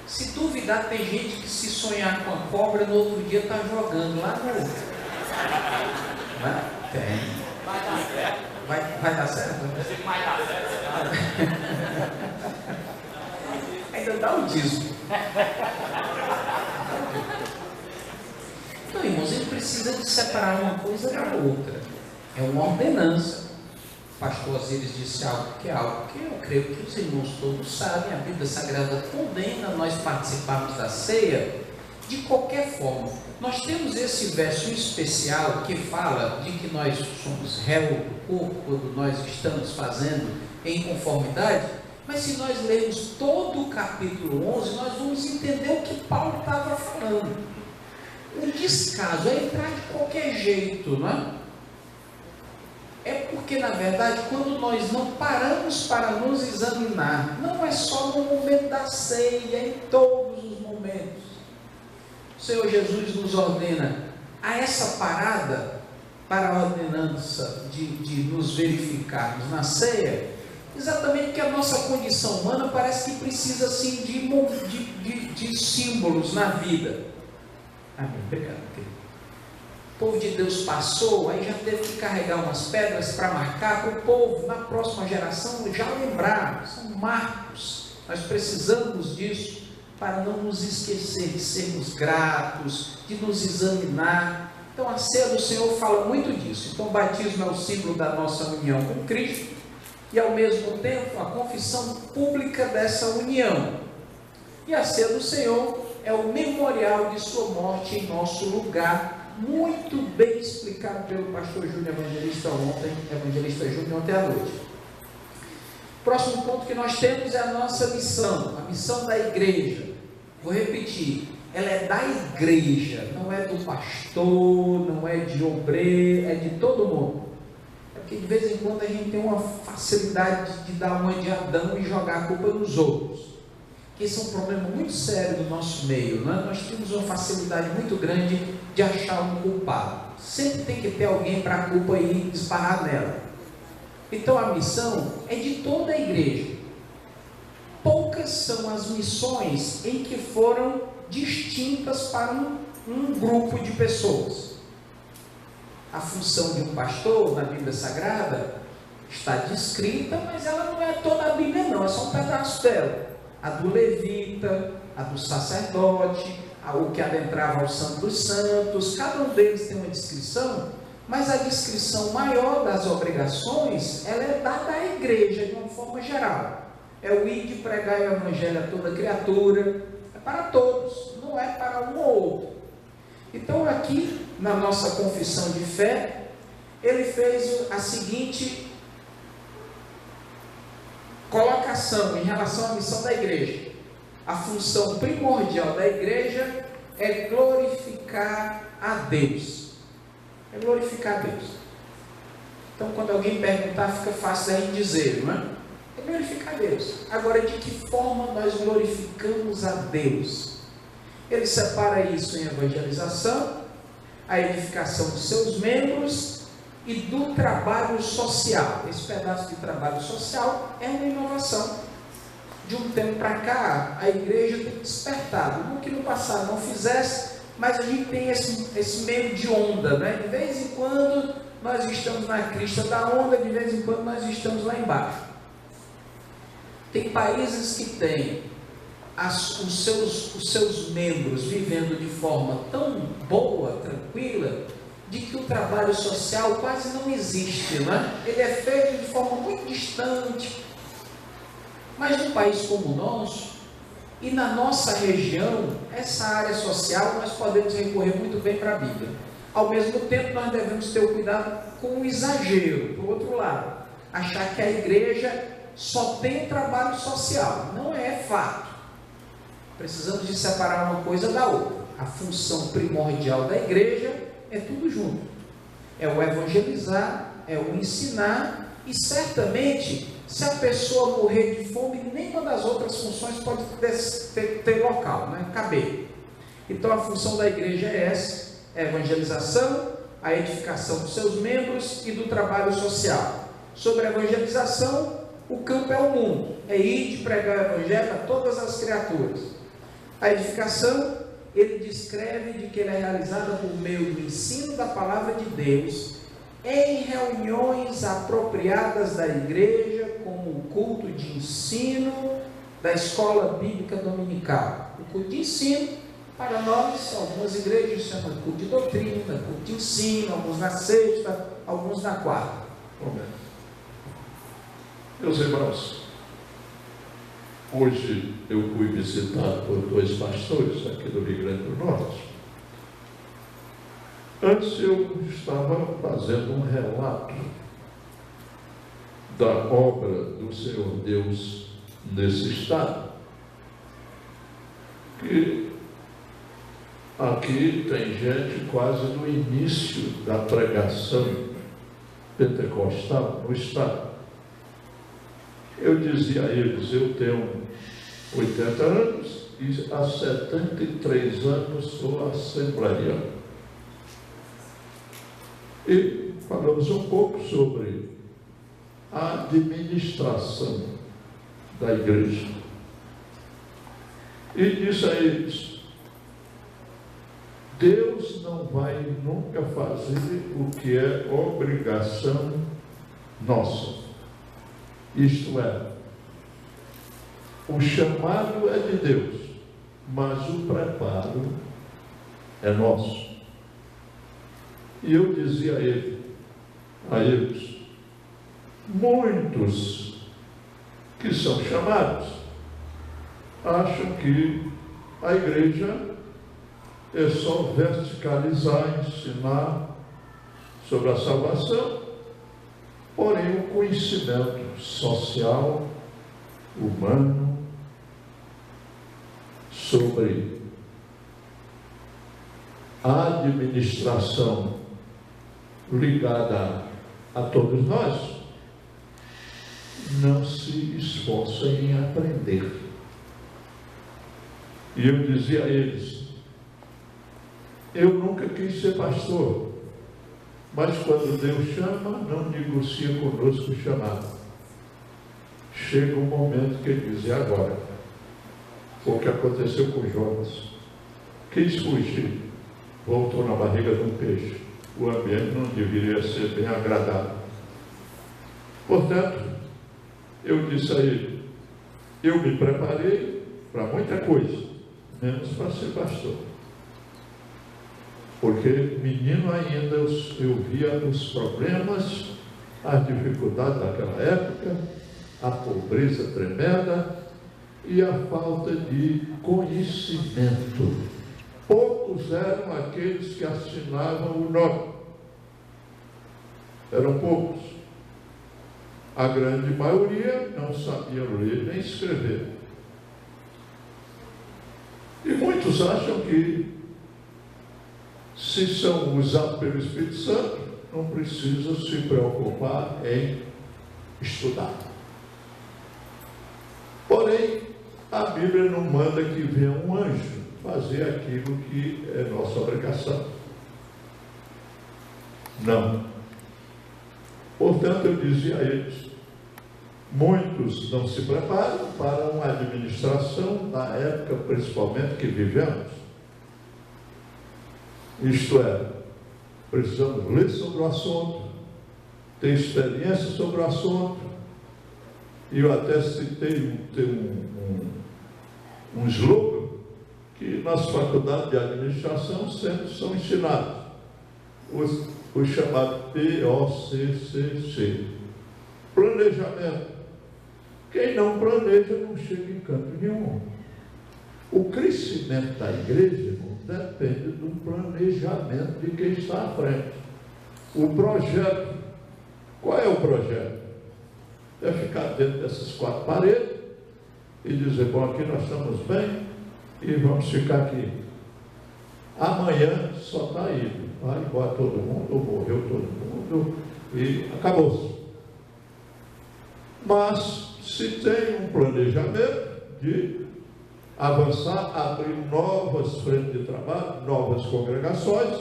Se duvidar, tem gente que se sonhar com a cobra, no outro dia está jogando lá no... Não é? Tem. Vai dar certo? Vai dar certo. Ainda dá um dízimo. Então, irmãos, a gente precisa de separar uma coisa da outra. É uma ordenança. O pastor Osíris disse algo que eu creio que os irmãos todos sabem. A Bíblia Sagrada condena nós participarmos da ceia de qualquer forma. Nós temos esse verso especial que fala de que nós somos réu do corpo quando nós estamos fazendo em conformidade, mas se nós lermos todo o capítulo 11, nós vamos entender o que Paulo estava falando. O descaso é entrar de qualquer jeito, não é? É porque, na verdade, quando nós não paramos para nos examinar, não é só no momento da ceia, é em todos os momentos. O Senhor Jesus nos ordena a essa parada para a ordenança de nos verificarmos na ceia, exatamente porque a nossa condição humana parece que precisa assim de símbolos na vida. Amém. Obrigado, querido. O povo de Deus passou, aí já teve que carregar umas pedras para marcar, para o povo, na próxima geração, já lembrar. São marcos. Nós precisamos disso para não nos esquecer de sermos gratos, de nos examinar. Então a ceia do Senhor fala muito disso. Então o batismo é o símbolo da nossa união com Cristo e ao mesmo tempo a confissão pública dessa união. E a ceia do Senhor é o memorial de sua morte em nosso lugar, muito bem explicado pelo pastor Júnior Evangelista Júnior ontem à noite. Próximo ponto que nós temos é a nossa missão, a missão da igreja. Vou repetir, ela é da igreja, não é do pastor, não é de obreiro, é de todo mundo. É porque de vez em quando a gente tem uma facilidade de dar uma de Adão e jogar a culpa nos outros. Que esse é um problema muito sério do nosso meio, não é? Nós temos uma facilidade muito grande de achar um culpado. Sempre tem que ter alguém para a culpa ir esbarrar nela. Então a missão é de toda a igreja. Poucas são as missões em que foram distintas para um grupo de pessoas. A função de um pastor na Bíblia Sagrada está descrita, mas ela não é toda a Bíblia não, é só um pedaço dela. A do levita, a do sacerdote, o que adentrava ao Santo dos Santos, cada um deles tem uma descrição, mas a descrição maior das obrigações, ela é dada à igreja de uma forma geral. É o ir de pregar o evangelho a toda criatura, é para todos, não é para um ou outro. Então aqui, na nossa confissão de fé, ele fez a seguinte colocação em relação à missão da igreja. A função primordial da igreja é glorificar a Deus. É glorificar a Deus. Então, quando alguém perguntar, fica fácil a gente dizer, não é? É glorificar a Deus. Agora, de que forma nós glorificamos a Deus? Ele separa isso em evangelização, a edificação de seus membros e do trabalho social. Esse pedaço de trabalho social é uma inovação. de um tempo para cá, a igreja tem despertado. Não que no passado não fizesse, mas a gente tem esse meio de onda, né? De vez em quando nós estamos na crista da onda, de vez em quando nós estamos lá embaixo. Tem países que têm os seus membros vivendo de forma tão boa, tranquila, de que o trabalho social quase não existe, né? Ele é feito de forma muito distante. Mas num país como o nosso, e na nossa região, essa área social nós podemos recorrer muito bem para a Bíblia. Ao mesmo tempo, nós devemos ter o cuidado com o exagero, por outro lado. Achar que a igreja só tem trabalho social. Não é fato. Precisamos de separar uma coisa da outra. A função primordial da igreja é tudo junto. É o evangelizar, é o ensinar, e certamente, se a pessoa morrer de fome, nenhuma das outras funções pode ter local, né? Caber. Então a função da igreja é essa: é a evangelização, a edificação dos seus membros e do trabalho social. Sobre a evangelização, o campo é o mundo, é ir de pregar o evangelho a todas as criaturas. A edificação, ele descreve de que ela é realizada por meio do ensino da palavra de Deus, em reuniões apropriadas da igreja, como o culto de ensino da escola bíblica dominical. O culto de ensino, para nós, algumas igrejas chamam de culto de doutrina, culto de ensino, alguns na sexta, alguns na quarta. Amém. Meus irmãos, hoje eu fui visitado por 2 pastores aqui do Rio Grande do Norte. Antes eu estava fazendo um relato da obra do Senhor Deus nesse estado, que aqui tem gente quase no início da pregação pentecostal no estado. Eu dizia a eles: eu tenho 80 anos e há 73 anos sou assembleano. E falamos um pouco sobre a administração da igreja. E disse a eles: Deus não vai nunca fazer o que é obrigação nossa. Isto é, o chamado é de Deus, mas o preparo é nosso. E eu dizia a eles, muitos que são chamados acham que a igreja é só verticalizar, ensinar sobre a salvação, porém o conhecimento social, humano, sobre a administração ligada a todos nós, não se esforçam em aprender. E eu dizia a eles: eu nunca quis ser pastor, mas quando Deus chama, não negocia conosco o chamado. Chega um momento que ele diz: e agora? O que aconteceu com Jonas? Quis fugir, voltou na barriga de um peixe. O ambiente não deveria ser bem agradável. Portanto, eu disse a ele: eu me preparei para muita coisa, menos para ser pastor. Porque menino ainda eu via os problemas, as dificuldades daquela época, a pobreza tremenda e a falta de conhecimento. Poucos eram aqueles que assinavam o nome. Eram poucos. A grande maioria não sabia ler nem escrever. E muitos acham que, se são usados pelo Espírito Santo, não precisam se preocupar em estudar. Porém, a Bíblia não manda que venha um anjo fazer aquilo que é nossa obrigação. Não. Portanto, eu dizia a eles: Muitos não se preparam para uma administração na época, principalmente, que vivemos. Isto é, precisamos ler sobre o assunto, ter experiência sobre o assunto, e eu até citei um slogan que nas faculdades de administração sempre são ensinados, o chamado POCCC, planejamento. Quem não planeja não chega em canto nenhum. O crescimento da igreja, irmão, depende do planejamento de quem está à frente. O projeto, qual é o projeto? É ficar dentro dessas quatro paredes e dizer, bom, aqui nós estamos bem e vamos ficar aqui. Amanhã só está indo. Vai embora todo mundo, morreu todo mundo e acabou-se. Mas se tem um planejamento de avançar, abrir novas frentes de trabalho, novas congregações,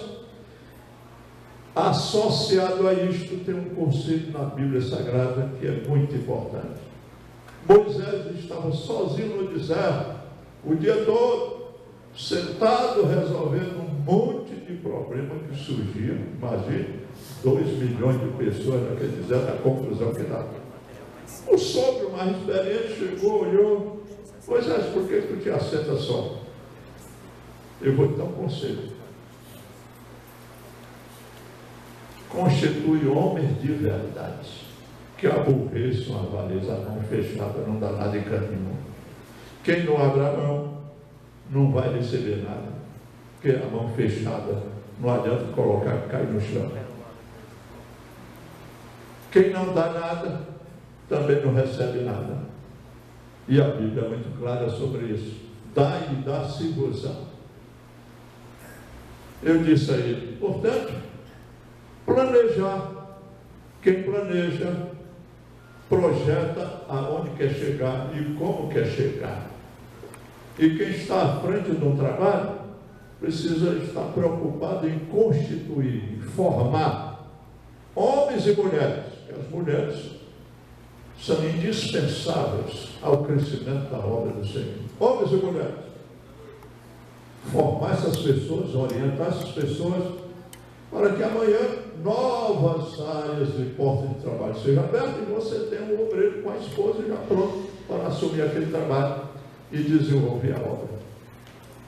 associado a isto tem um conceito na Bíblia Sagrada que é muito importante. Moisés estava sozinho no deserto, o dia todo, sentado, resolvendo um monte de problemas que surgiam. Imagine, 2 milhões de pessoas naquele deserto, a confusão que dá. O sogro mais experiente chegou, olhou, Moisés, por que tu te assenta só? Eu vou te dar um conselho. Constitui homens de verdade, que aborreçam a valesa, a mão fechada, não dá nada em canto nenhum. Quem não abre a mão, não vai receber nada, porque a mão fechada, não adianta colocar, cai no chão. Quem não dá nada, também não recebe nada. E a Bíblia é muito clara sobre isso. Dá e dá-se-vos-á. Eu disse a ele, portanto, planejar. Quem planeja, projeta aonde quer chegar e como quer chegar. E quem está à frente de um trabalho, precisa estar preocupado em constituir, em formar homens e mulheres. As mulheres são indispensáveis ao crescimento da obra do Senhor. Homens e mulheres. Formar essas pessoas, orientar essas pessoas, para que amanhã novas áreas e portas de trabalho sejam abertas e você tenha um obreiro com a esposa já pronto para assumir aquele trabalho e desenvolver a obra.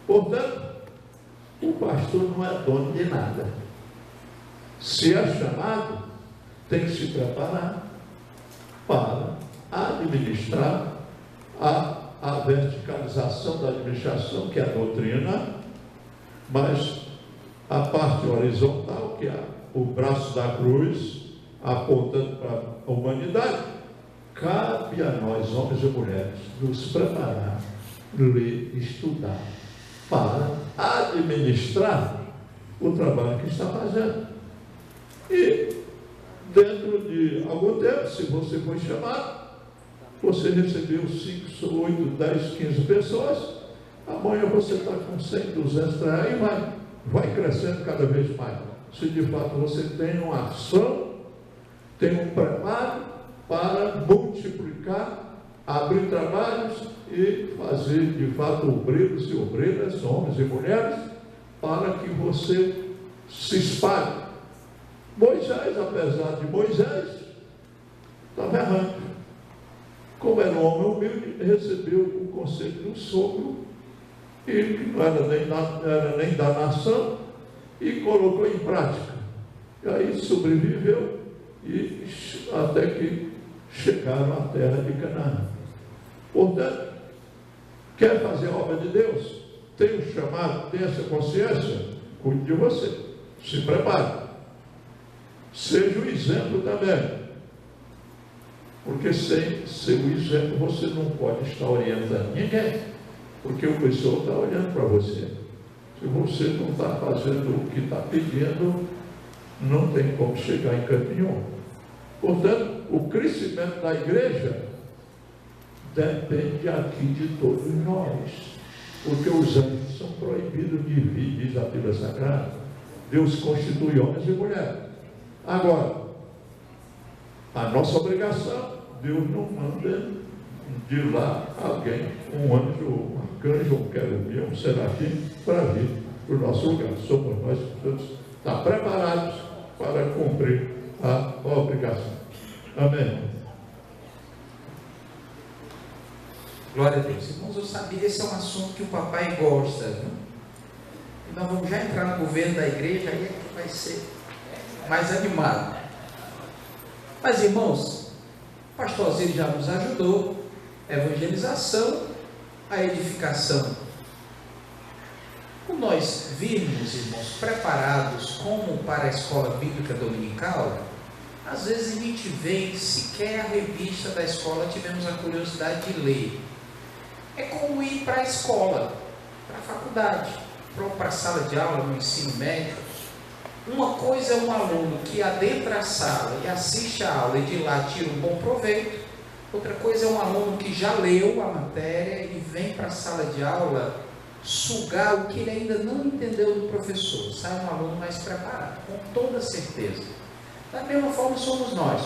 Portanto, o pastor não é dono de nada. Se é chamado, tem que se preparar para administrar a verticalização da administração, que é a doutrina, mas a parte horizontal, que é o braço da cruz, apontando para a humanidade. Cabe a nós, homens e mulheres, nos preparar, ler, estudar, para administrar o trabalho que está fazendo. E dentro de algum tempo, se você for chamado, você recebeu 5, 8, 10, 15 pessoas, amanhã você está com 100, 200, e vai crescendo cada vez mais. Se de fato você tem uma ação, tem um preparo para multiplicar, abrir trabalhos e fazer de fato obreiros e obreiras, homens e mulheres, para que você se espalhe. Moisés, apesar de Moisés, estava errando. Como era um homem humilde, recebeu o conselho do sogro, e que não era nem da nação, e colocou em prática. E aí sobreviveu, e até que chegaram à terra de Canaã. Portanto, quer fazer a obra de Deus? Tem um chamado, tem essa consciência? Cuide de você, se prepare. Seja o exemplo também. Porque sem ser o exemplo, você não pode estar orientando ninguém. Porque o pessoal está olhando para você. Se você não está fazendo o que está pedindo, não tem como chegar em canto nenhum. Portanto, o crescimento da igreja depende aqui de todos nós. Porque os anjos são proibidos de vir, diz a Bíblia Sagrada. Deus constitui homens e mulheres. Agora, a nossa obrigação, Deus não manda de lá alguém, um anjo, um arcanjo, um querubim, um serafim, para vir para o nosso lugar. Somos nós que precisamos estar preparados para cumprir a obrigação. Amém. Glória a Deus. Irmãos, eu sabia que esse é um assunto que o papai gosta, viu? E nós vamos já entrar no governo da igreja, aí é que vai ser mais animado. Mas, irmãos, o pastor Osiris já nos ajudou. Evangelização, a edificação. Quando nós virmos, irmãos, preparados como para a escola bíblica dominical, às vezes a gente vê sequer a revista da escola, tivemos a curiosidade de ler. É como ir para a escola, para a faculdade, para a sala de aula no ensino médio. Uma coisa é um aluno que adentra a sala e assiste a aula e de lá tira um bom proveito. Outra coisa é um aluno que já leu a matéria e vem para a sala de aula sugar o que ele ainda não entendeu do professor. Sai um aluno mais preparado, com toda certeza. Da mesma forma somos nós.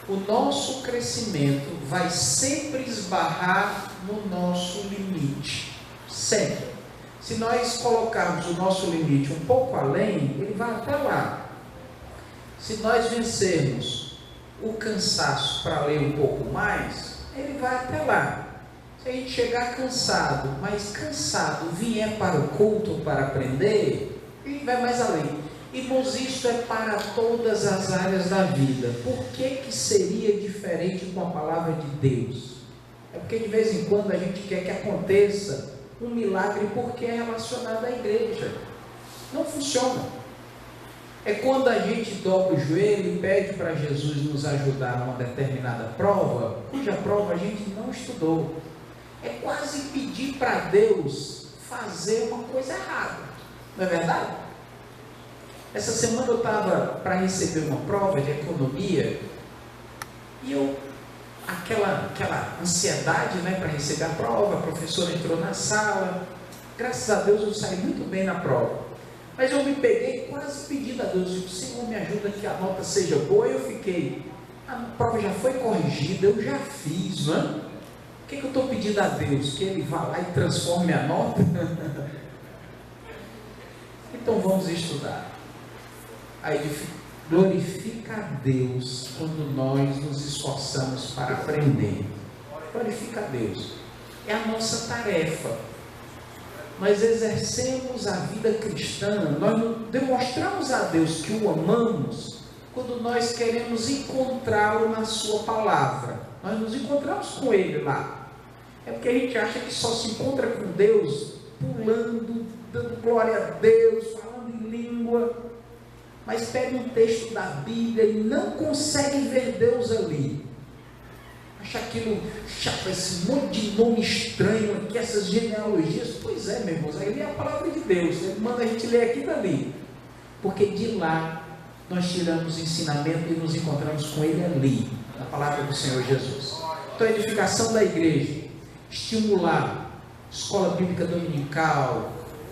O nosso crescimento vai sempre esbarrar no nosso limite. Sempre. Se nós colocarmos o nosso limite um pouco além, ele vai até lá. Se nós vencermos o cansaço para ler um pouco mais, ele vai até lá. Se a gente chegar cansado, mas cansado vier para o culto para aprender, ele vai mais além. Irmãos, isso é para todas as áreas da vida. Por que seria diferente com a palavra de Deus? É porque de vez em quando a gente quer que aconteça um milagre porque é relacionado à igreja. Não funciona. É quando a gente dobra o joelho e pede para Jesus nos ajudar numa determinada prova, cuja prova a gente não estudou. É quase pedir para Deus fazer uma coisa errada. Não é verdade? Essa semana eu estava para receber uma prova de economia e aquela ansiedade, né, para receber a prova, a professora entrou na sala, graças a Deus eu saí muito bem na prova. Mas eu me peguei quase pedindo a Deus, o Senhor me ajuda que a nota seja boa. Eu fiquei, a prova já foi corrigida, eu já fiz, não é? O que eu estou pedindo a Deus? Que Ele vá lá e transforme a nota? Então vamos estudar. Aí glorifica a Deus quando nós nos esforçamos para aprender. Glorifica a Deus. É a nossa tarefa. Nós exercemos a vida cristã, nós demonstramos a Deus que o amamos quando nós queremos encontrá-lo na sua palavra. Nós nos encontramos com Ele lá. É porque a gente acha que só se encontra com Deus pulando, dando glória a Deus, falando em língua, mas pega um texto da Bíblia e não consegue ver Deus ali. Acha aquilo chato, esse monte de nome estranho aqui, essas genealogias. Pois é, meus irmãos, aí é a palavra de Deus. Ele manda a gente ler aqui e dali. Porque de lá nós tiramos ensinamento e nos encontramos com Ele ali, na palavra do Senhor Jesus. Então, a edificação da igreja, estimular escola bíblica dominical,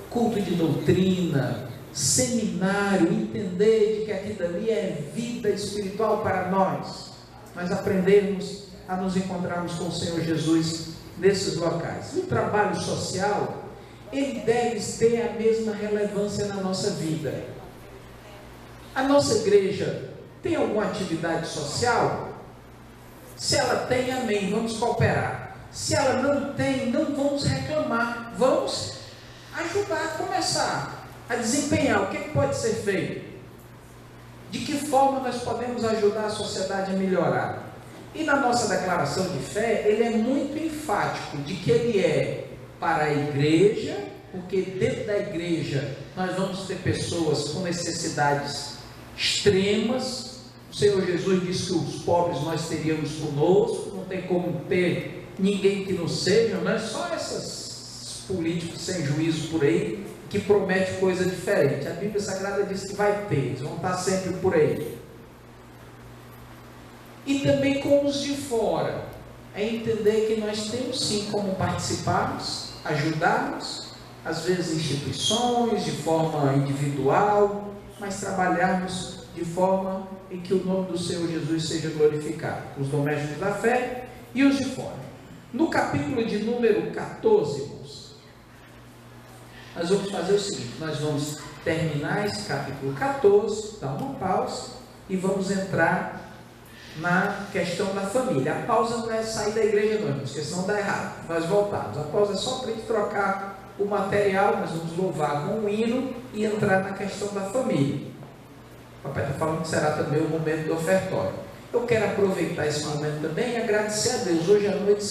culto de doutrina, seminário, entender de que aquilo ali é vida espiritual para nós. Nós aprendemos a nos encontrarmos com o Senhor Jesus nesses locais. E o trabalho social, ele deve ter a mesma relevância na nossa vida. A nossa igreja tem alguma atividade social? Se ela tem, amém, vamos cooperar. Se ela não tem, não vamos reclamar, vamos ajudar a começar a desempenhar. O que pode ser feito? De que forma nós podemos ajudar a sociedade a melhorar? E na nossa declaração de fé, ele é muito enfático de que ele é para a igreja, porque dentro da igreja nós vamos ter pessoas com necessidades extremas. O Senhor Jesus disse que os pobres nós teríamos conosco, não tem como ter ninguém que não seja, não é só esses políticos sem juízo por aí, que promete coisa diferente. A Bíblia Sagrada diz que vai ter, eles vão estar sempre por aí. E também com os de fora, é entender que nós temos sim como participarmos, ajudarmos, às vezes instituições, de forma individual, mas trabalharmos de forma em que o nome do Senhor Jesus seja glorificado. Os domésticos da fé e os de fora. No capítulo de número 14, irmãos, nós vamos fazer o seguinte: nós vamos terminar esse capítulo 14, dar uma pausa e vamos entrar na questão da família. A pausa não é sair da igreja não, porque senão dá errado. Nós voltamos. A pausa é só para a gente trocar o material. Nós vamos louvar com um hino e entrar na questão da família. O papai está falando que será também o momento do ofertório. Eu quero aproveitar esse momento também e agradecer a Deus. Hoje à noite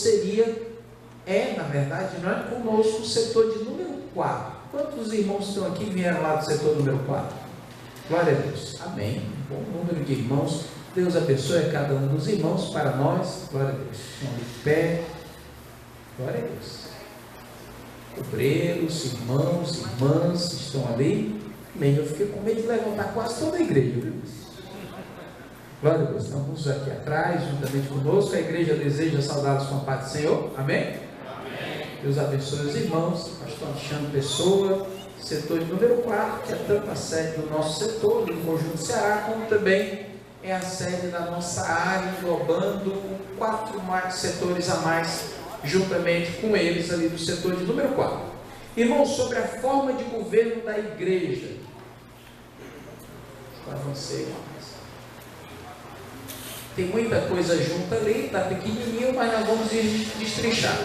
na verdade, não é conosco o setor de número 4. Quantos irmãos estão aqui vieram lá do setor número 4? Glória a Deus. Amém. Bom número de irmãos. Deus abençoe a cada um dos irmãos para nós. Glória a Deus. Estão de pé. Glória a Deus. Obreiros, irmãos, irmãs estão ali. Amém. Eu fiquei com medo de levantar quase toda a igreja. Viu? Glória a Deus. Estamos aqui atrás, juntamente conosco. A igreja deseja saudá-los com a paz do Senhor. Amém? Amém. Deus abençoe os irmãos. Pastor Alexandre Pessoa, setor de número 4, que é tanto a sede do nosso setor, do Conjunto Ceará, como também é a sede da nossa área, englobando 4 setores a mais, juntamente com eles ali do setor de número 4. Irmãos, sobre a forma de governo da igreja. Avancei mais. Tem muita coisa junta ali, está pequenininho, mas nós vamos ir destrinchar.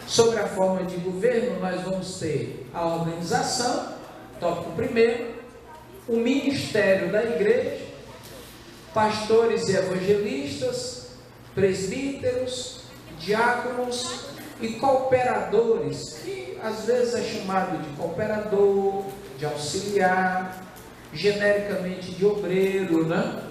Sobre a forma de governo, nós vamos ter a organização, tópico primeiro, o ministério da igreja, pastores e evangelistas, presbíteros, diáconos e cooperadores, que às vezes é chamado de cooperador, de auxiliar, genericamente de obreiro, né?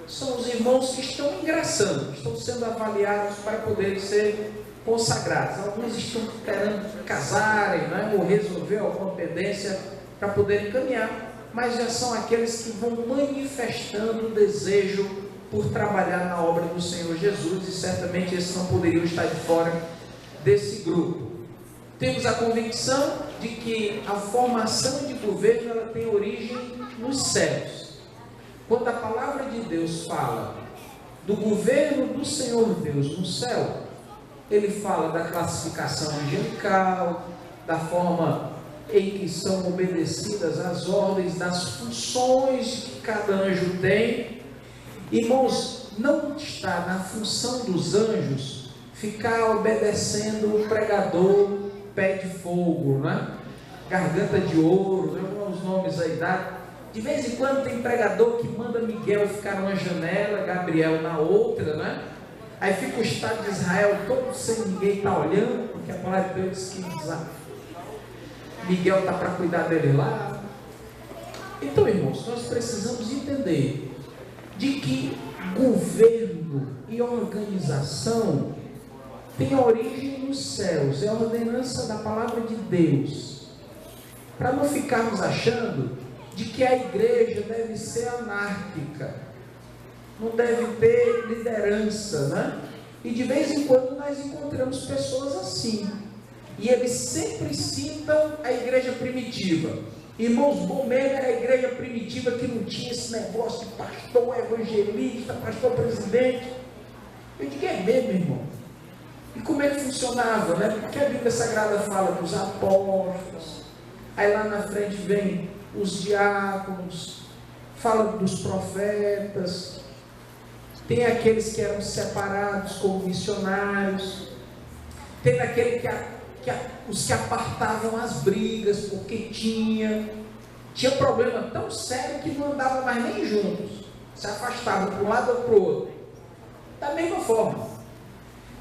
São os irmãos que estão ingressando, estão sendo avaliados para poderem ser consagrados. Alguns estão esperando casarem, né? Ou resolver alguma pendência para poderem caminhar, mas já são aqueles que vão manifestando o desejo por trabalhar na obra do Senhor Jesus, e certamente esses não poderiam estar de fora desse grupo. Temos a convicção de que a formação de governo ela tem origem nos céus. Quando a palavra de Deus fala do governo do Senhor Deus no céu, ele fala da classificação angelical, da forma em que são obedecidas as ordens, das funções que cada anjo tem. Irmãos, não está na função dos anjos ficar obedecendo o pregador pé de fogo, né? Garganta de ouro, os nomes aí dá. De vez em quando tem pregador que manda Miguel ficar numa janela, Gabriel na outra, né? Aí fica o Estado de Israel todo sem ninguém estar olhando, porque a palavra de Deus diz que Miguel está para cuidar dele lá. Então, irmãos, nós precisamos entender de que governo e organização tem origem nos céus, é a ordenança da palavra de Deus, para não ficarmos achando de que a igreja deve ser anárquica, não deve ter liderança, né? E de vez em quando nós encontramos pessoas assim, e eles sempre citam a igreja primitiva. Irmãos, bom mesmo era a igreja primitiva que não tinha esse negócio de pastor evangelista, pastor presidente. Eu digo, é mesmo, irmão? E como é que funcionava, né? Porque a Bíblia Sagrada fala dos apóstolos, aí lá na frente vem os diáconos, fala dos profetas, tem aqueles que eram separados como missionários, tem aquele os que apartavam as brigas, porque tinha problema tão sério que não andavam mais nem juntos, se afastavam para um lado ou para o outro, da mesma forma.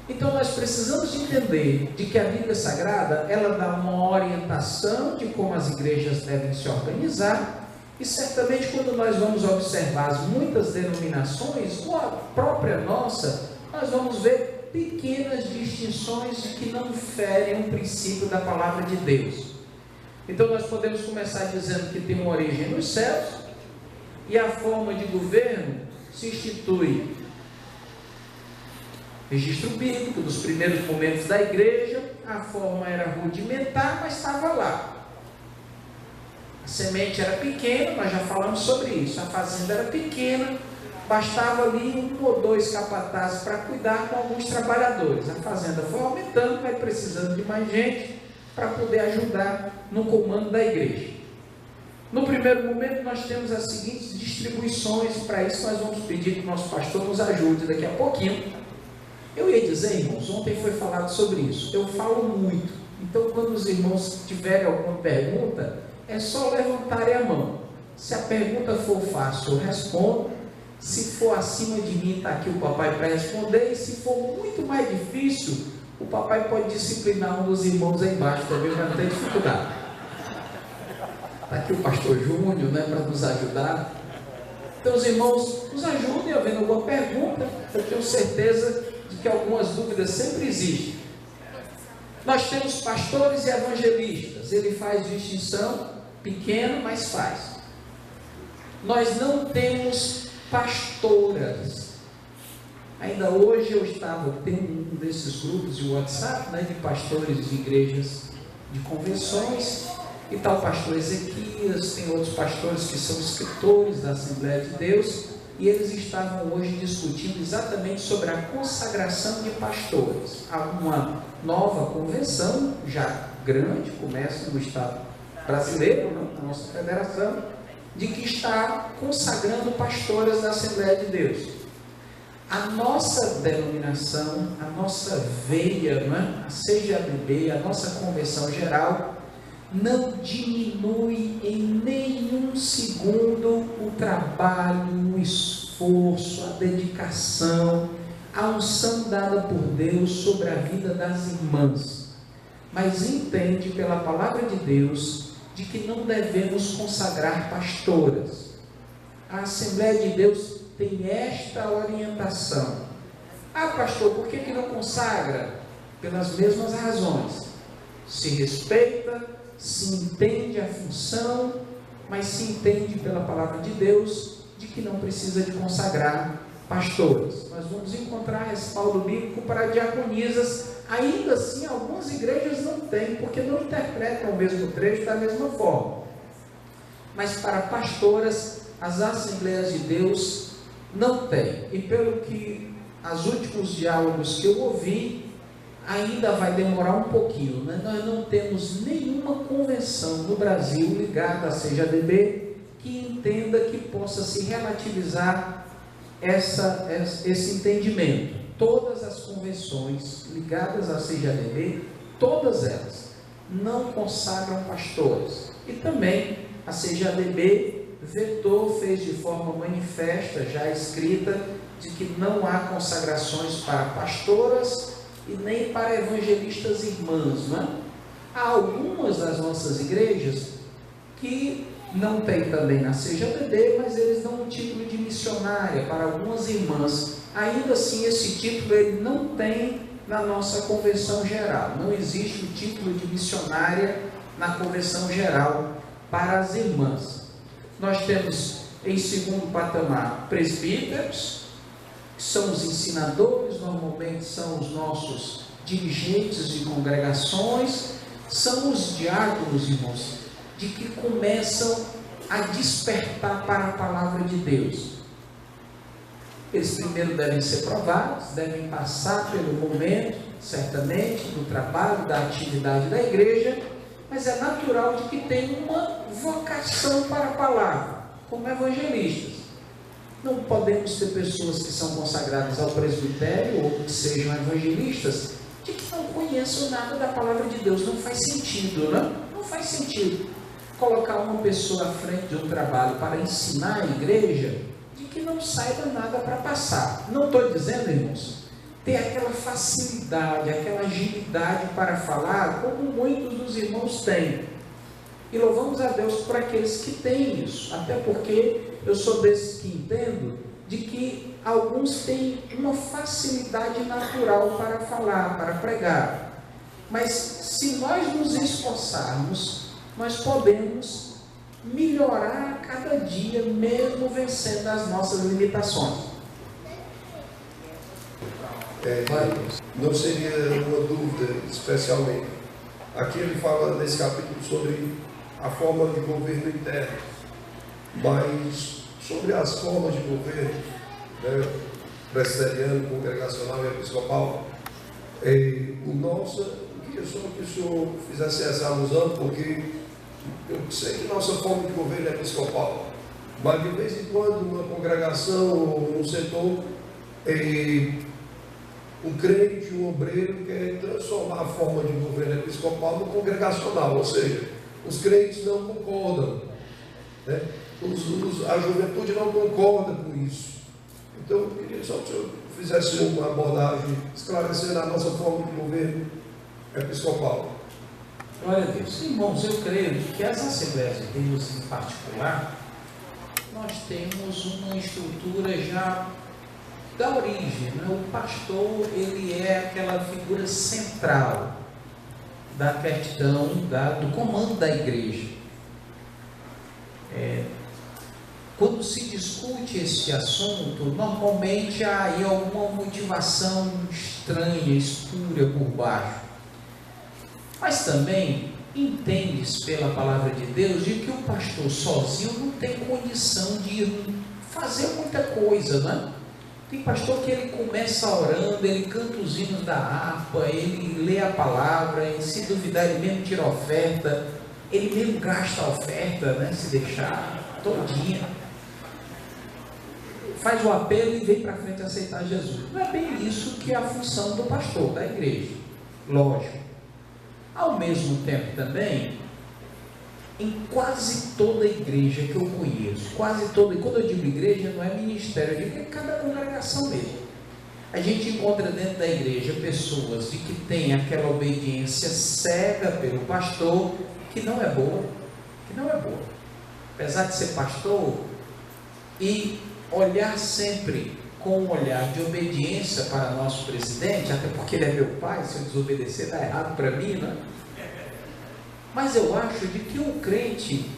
Então nós precisamos entender de que a Bíblia Sagrada, ela dá uma orientação de como as igrejas devem se organizar, e certamente quando nós vamos observar as muitas denominações, ou a própria nossa, nós vamos ver pequenas distinções que não ferem o princípio da palavra de Deus. Então nós podemos começar dizendo que tem uma origem nos céus, e a forma de governo se institui registro bíblico dos primeiros momentos da igreja. A forma era rudimentar, mas estava lá. A semente era pequena, nós já falamos sobre isso. A fazenda era pequena, bastava ali 1 ou 2 capatazes para cuidar com alguns trabalhadores. A fazenda foi aumentando, vai precisando de mais gente para poder ajudar no comando da igreja. No primeiro momento nós temos as seguintes distribuições. Para isso nós vamos pedir que o nosso pastor nos ajude daqui a pouquinho. Eu ia dizer, irmãos, ontem foi falado sobre isso. Eu falo muito. Então quando os irmãos tiverem alguma pergunta, é só levantarem a mão. Se a pergunta for fácil, eu respondo. Se for acima de mim, está aqui o papai para responder. E se for muito mais difícil, o papai pode disciplinar um dos irmãos aí embaixo também, para não ter dificuldade. Está aqui o pastor Júnior, né, para nos ajudar. Então os irmãos nos ajudem, havendo alguma pergunta. Eu tenho certeza de que algumas dúvidas sempre existem. Nós temos pastores e evangelistas. Ele faz distinção, pequeno, mas faz. Nós não temos pastoras. Ainda hoje eu tenho um desses grupos de WhatsApp, né, de pastores de igrejas de convenções, e está o pastor Ezequias, tem outros pastores que são escritores da Assembleia de Deus, e eles estavam hoje discutindo exatamente sobre a consagração de pastores. Há uma nova convenção, já grande, começa no Estado brasileiro, na nossa federação, de que está consagrando pastoras da Assembleia de Deus. A nossa denominação, a nossa veia, né? A CGABB, a nossa convenção geral, não diminui em nenhum segundo o trabalho, o esforço, a dedicação, a unção dada por Deus sobre a vida das irmãs, mas entende pela palavra de Deus de que não devemos consagrar pastoras. A Assembleia de Deus tem esta orientação. Ah, pastor, por que não consagra? Pelas mesmas razões. Se respeita, se entende a função, mas se entende pela palavra de Deus de que não precisa de consagrar pastores. Nós vamos encontrar respaldo bíblico para diaconisas. Ainda assim, algumas igrejas não têm, porque não interpretam o mesmo trecho da mesma forma. Mas para pastoras, as Assembleias de Deus não têm. E pelo que os últimos diálogos que eu ouvi, ainda vai demorar um pouquinho, né? Nós não temos nenhuma convenção no Brasil ligada à CGADB que entenda que possa se relativizar esse entendimento. Todas as convenções ligadas à CGADB, todas elas, não consagram pastores. E também a CGADB vetou, fez de forma manifesta, já escrita, de que não há consagrações para pastoras e nem para evangelistas irmãs, né? Há algumas das nossas igrejas que não tem também na CGADB, mas eles dão um título de missionária para algumas irmãs. Ainda assim, esse título ele não tem na nossa convenção geral. Não existe o título de missionária na convenção geral para as irmãs. Nós temos em segundo patamar presbíteros, que são os ensinadores, normalmente são os nossos dirigentes de congregações, são os diáconos, irmãos, de que começam a despertar para a palavra de Deus. Eles primeiro devem ser provados, devem passar pelo momento, certamente, do trabalho, da atividade da igreja, mas é natural de que tenham uma vocação para a palavra, como evangelistas. Não podemos ter pessoas que são consagradas ao presbitério ou que sejam evangelistas de que não conheçam nada da palavra de Deus. Não faz sentido, né? Não faz sentido colocar uma pessoa à frente de um trabalho para ensinar a igreja de que não saiba nada para passar. Não estou dizendo, irmãos, ter aquela facilidade, aquela agilidade para falar, como muitos dos irmãos têm. E louvamos a Deus por aqueles que têm isso, até porque eu sou desses que entendo de que alguns têm uma facilidade natural para falar, para pregar. Mas se nós nos esforçarmos, nós podemos melhorar a cada dia, mesmo vencendo as nossas limitações. Não seria uma dúvida, especialmente. Aqui ele fala nesse capítulo sobre a forma de governo interno, mas sobre as formas de governo, né, presbiteriano, congregacional e episcopal, eu queria só que o senhor fizesse essa alusão, porque eu sei que nossa forma de governo é episcopal, mas de vez em quando, numa congregação ou num setor, um crente, um obreiro quer transformar a forma de governo episcopal no congregacional, ou seja, os crentes não concordam, né? A juventude não concorda com isso. Então, eu queria só que o senhor fizesse uma abordagem esclarecendo a nossa forma de governo episcopal. Glória a Deus. Irmãos, eu creio que as Assembleias de Deus, em particular, nós temos uma estrutura já da origem, né? O pastor, ele é aquela figura central da questão do comando da igreja. Quando se discute esse assunto, normalmente há aí alguma motivação estranha, espúria por baixo. Mas também entende-se pela palavra de Deus de que o pastor sozinho não tem condição de fazer muita coisa, né? Tem pastor que ele começa orando, ele canta os hinos da harpa, ele lê a palavra, e se duvidar ele mesmo tira a oferta, ele mesmo gasta a oferta, né? Se deixar todinha. Faz o apelo e vem para frente aceitar Jesus. Não é bem isso que é a função do pastor, da igreja. Lógico. Ao mesmo tempo também, em quase toda igreja que eu conheço, quase toda, e quando eu digo igreja, não é ministério, eu digo é cada congregação mesmo. A gente encontra dentro da igreja pessoas de que têm aquela obediência cega pelo pastor, que não é boa, Apesar de ser pastor, e olhar sempre com um olhar de obediência para nosso presidente, até porque ele é meu pai, se eu desobedecer dá errado para mim, né? Mas eu acho de que o crente,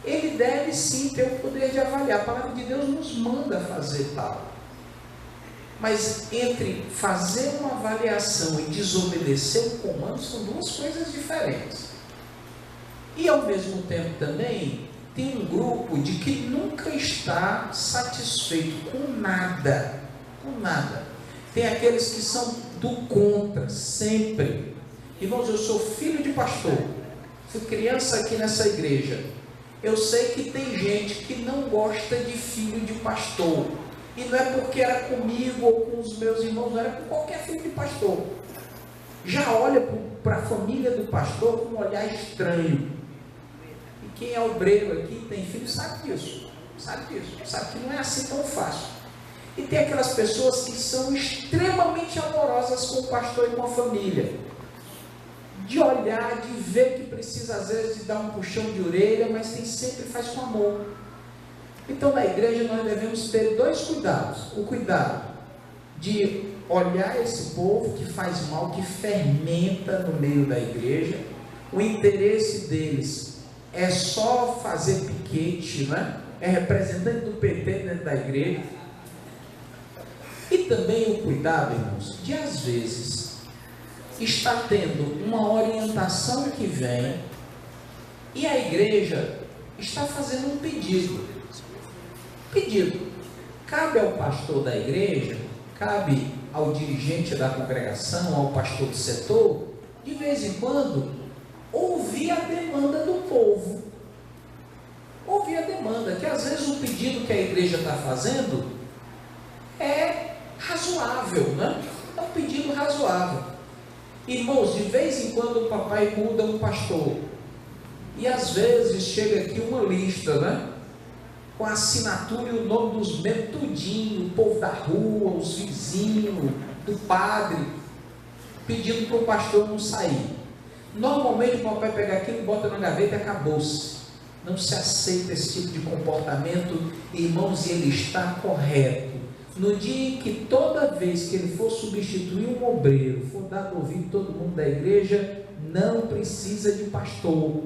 ele deve sim ter o poder de avaliar. A palavra de Deus nos manda fazer tal. Mas entre fazer uma avaliação e desobedecer o comando são duas coisas diferentes. E ao mesmo tempo também tem um grupo de que nunca está satisfeito com nada, Tem aqueles que são do contra, sempre. Irmãos, eu sou filho de pastor, fui criança aqui nessa igreja. Eu sei que tem gente que não gosta de filho de pastor, e não é porque era comigo ou com os meus irmãos, não era com qualquer filho de pastor. Já olha para a família do pastor com um olhar estranho. E quem é obreiro aqui, tem filho, sabe disso, sabe que não é assim tão fácil. E tem aquelas pessoas que são extremamente amorosas com o pastor e com a família, de olhar, de ver que precisa às vezes de dar um puxão de orelha, mas sempre faz com amor. Então na igreja nós devemos ter dois cuidados: o cuidado de olhar esse povo que faz mal, que fermenta no meio da igreja. O interesse deles é só fazer piquete, né? É representante do PT dentro da igreja. E também o cuidado, irmãos, de às vezes está tendo uma orientação que vem e a igreja está fazendo um pedido. Cabe ao pastor da igreja, cabe ao dirigente da congregação, ao pastor do setor, de vez em quando, ouvir a demanda do povo. Ouvir a demanda, que às vezes o pedido que a igreja está fazendo é razoável, né? É um pedido razoável. Irmãos, de vez em quando o papai muda um pastor, e às vezes chega aqui uma lista, né? Com a assinatura e o nome dos membros tudinho, o povo da rua, os vizinhos, do padre, pedindo para o pastor não sair. Normalmente o papai pega aquilo, bota na gaveta e acabou-se. Não se aceita esse tipo de comportamento, irmãos, e ele está correto. No dia em que toda vez que ele for substituir um obreiro, for dado ouvido todo mundo da igreja, não precisa de pastor.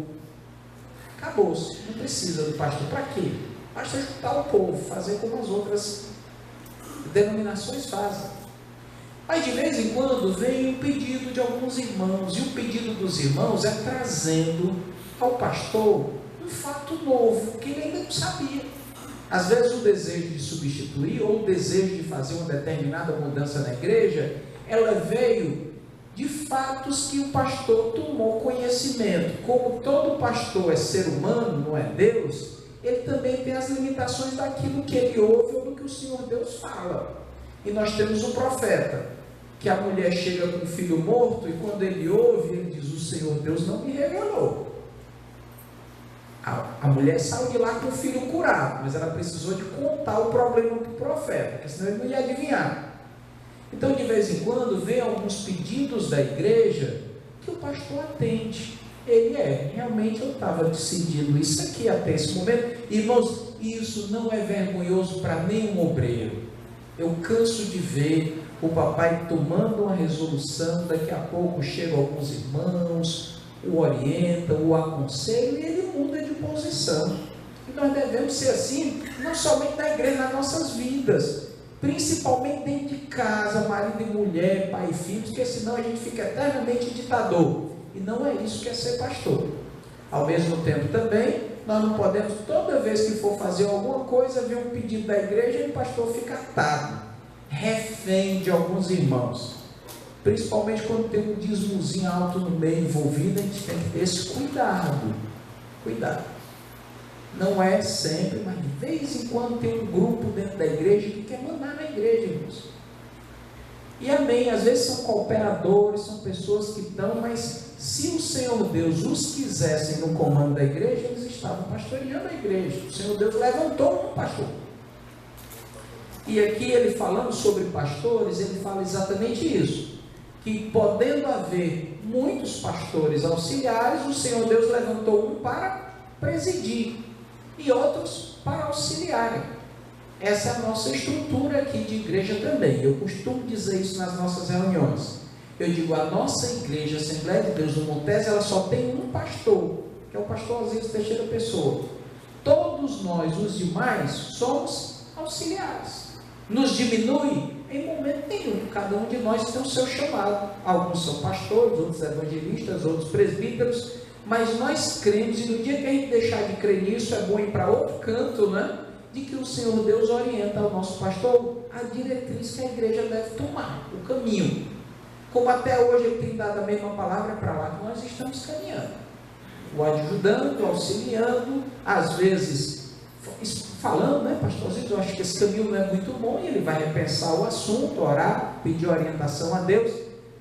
Acabou-se, não precisa do pastor. Para quê? Basta juntar o povo, fazer como as outras denominações fazem. Mas de vez em quando vem um pedido de alguns irmãos, e o pedido dos irmãos é trazendo ao pastor fato novo que ele ainda não sabia. Às vezes o desejo de substituir ou o desejo de fazer uma determinada mudança na igreja, ela veio de fatos que o pastor tomou conhecimento. Como todo pastor é ser humano, não é Deus, ele também tem as limitações daquilo que ele ouve ou do que o Senhor Deus fala. E nós temos um profeta, que a mulher chega com o filho morto e quando ele ouve, ele diz: o Senhor Deus não me revelou. A mulher saiu de lá com o filho curado, mas ela precisou de contar o problema para o profeta, porque senão ele não ia adivinhar. Então, de vez em quando, vem alguns pedidos da igreja que o pastor atende. Ele realmente eu estava decidindo isso aqui até esse momento. Irmãos, isso não é vergonhoso para nenhum obreiro. Eu canso de ver o papai tomando uma resolução, daqui a pouco chegam alguns irmãos, o orientam, o aconselham e ele muda de posição. E nós devemos ser assim, não somente na igreja, nas nossas vidas, principalmente dentro de casa, marido e mulher, pai e filhos, porque senão a gente fica eternamente ditador. E não é isso que é ser pastor. Ao mesmo tempo também, nós não podemos, toda vez que for fazer alguma coisa, ver um pedido da igreja e o pastor fica atado, refém de alguns irmãos. Principalmente quando tem um dízimozinho alto no meio envolvido, a gente tem que ter esse cuidado. Cuidado. Não é sempre, mas de vez em quando tem um grupo dentro da igreja que quer mandar na igreja, irmãos. E amém, às vezes são cooperadores, são pessoas que estão, mas se o Senhor Deus os quisessem no comando da igreja, eles estavam pastoreando a igreja. O Senhor Deus levantou um pastor. E aqui ele falando sobre pastores, ele fala exatamente isso, que podendo haver muitos pastores auxiliares, o Senhor Deus levantou um para presidir e outros para auxiliarem. Essa é a nossa estrutura aqui de igreja também. Eu costumo dizer isso nas nossas reuniões. Eu digo, a nossa igreja, Assembleia de Deus do Montese, ela só tem um pastor, que é o pastor Osíris Teixeira Pessoa. Todos nós, os demais, somos auxiliares. Nos diminui? Em momento nenhum. Cada um de nós tem o seu chamado. Alguns são pastores, outros evangelistas, outros presbíteros, mas nós cremos, e no dia que a gente deixar de crer nisso, é bom ir para outro canto, né? De que o Senhor Deus orienta ao nosso pastor a diretriz que a igreja deve tomar, o caminho. Como até hoje ele tem dado a mesma palavra para lá que nós estamos caminhando. O ajudando, auxiliando, às vezes falando, né, pastorzinho, eu acho que esse caminho não é muito bom, e ele vai repensar o assunto, orar, pedir orientação a Deus,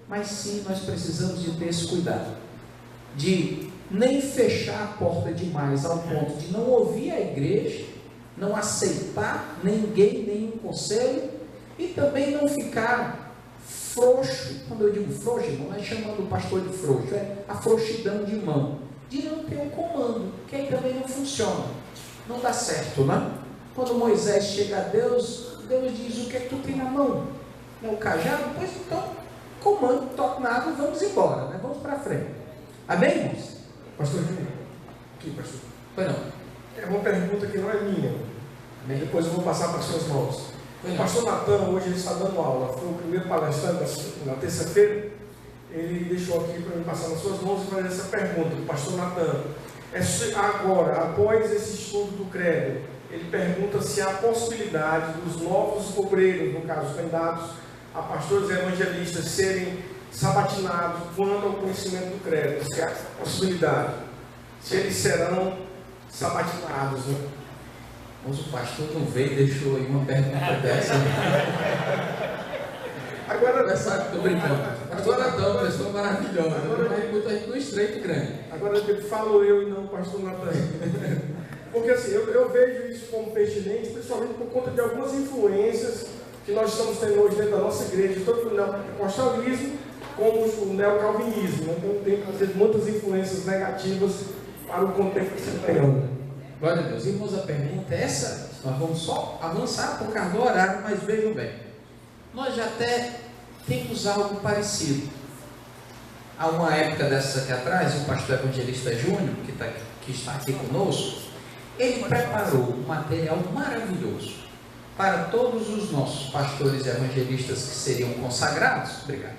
mas sim, nós precisamos de ter esse cuidado, de nem fechar a porta demais, ao ponto de não ouvir a igreja, não aceitar ninguém, nenhum conselho, e também não ficar frouxo. Quando eu digo frouxo, não é chamando o pastor de frouxo, é a frouxidão de mão, de não ter um comando, que aí também não funciona, não dá certo, né? Quando Moisés chega a Deus, Deus diz: o que é que tu tem na mão? É o cajado? Pois então, comando, toque na água e vamos embora, né? Vamos para frente. Amém, irmãos? Pastor Júnior, aqui, pastor. Foi não. É uma pergunta que não é minha. Amém. Depois eu vou passar para as suas mãos. O pastor Natan, hoje ele está dando aula, foi o primeiro palestrante na terça-feira. Ele deixou aqui para me passar nas suas mãos e fazer essa pergunta. O pastor Natan, agora, após esse estudo do credo, ele pergunta se há possibilidade dos novos obreiros, no caso candidatos a pastores evangelistas, serem sabatinados quanto ao conhecimento do credo. Se há essa possibilidade, se eles serão sabatinados, né? Mas o pastor não veio e deixou aí uma pergunta dessa. Agora, estou brincando. Agora não, pessoa maravilhosa. Agora vai muita gente no estreito grande. Agora falo eu e não o pastor Natan. Porque assim, eu vejo isso como pertinente, principalmente por conta de algumas influências que nós estamos tendo hoje dentro da nossa igreja, tanto o neopentecostalismo como o neocalvinismo. Então tem trazido muitas influências negativas para o contexto que se tem. Glória a Deus. Irmãos, a pergunta é essa. Nós vamos só avançar por causa do horário, mas vejam bem. Nós já até temos algo parecido. Há uma época dessa aqui atrás, o pastor evangelista Júnior, que está aqui conosco, ele preparou um material maravilhoso para todos os nossos pastores evangelistas que seriam consagrados. Obrigado.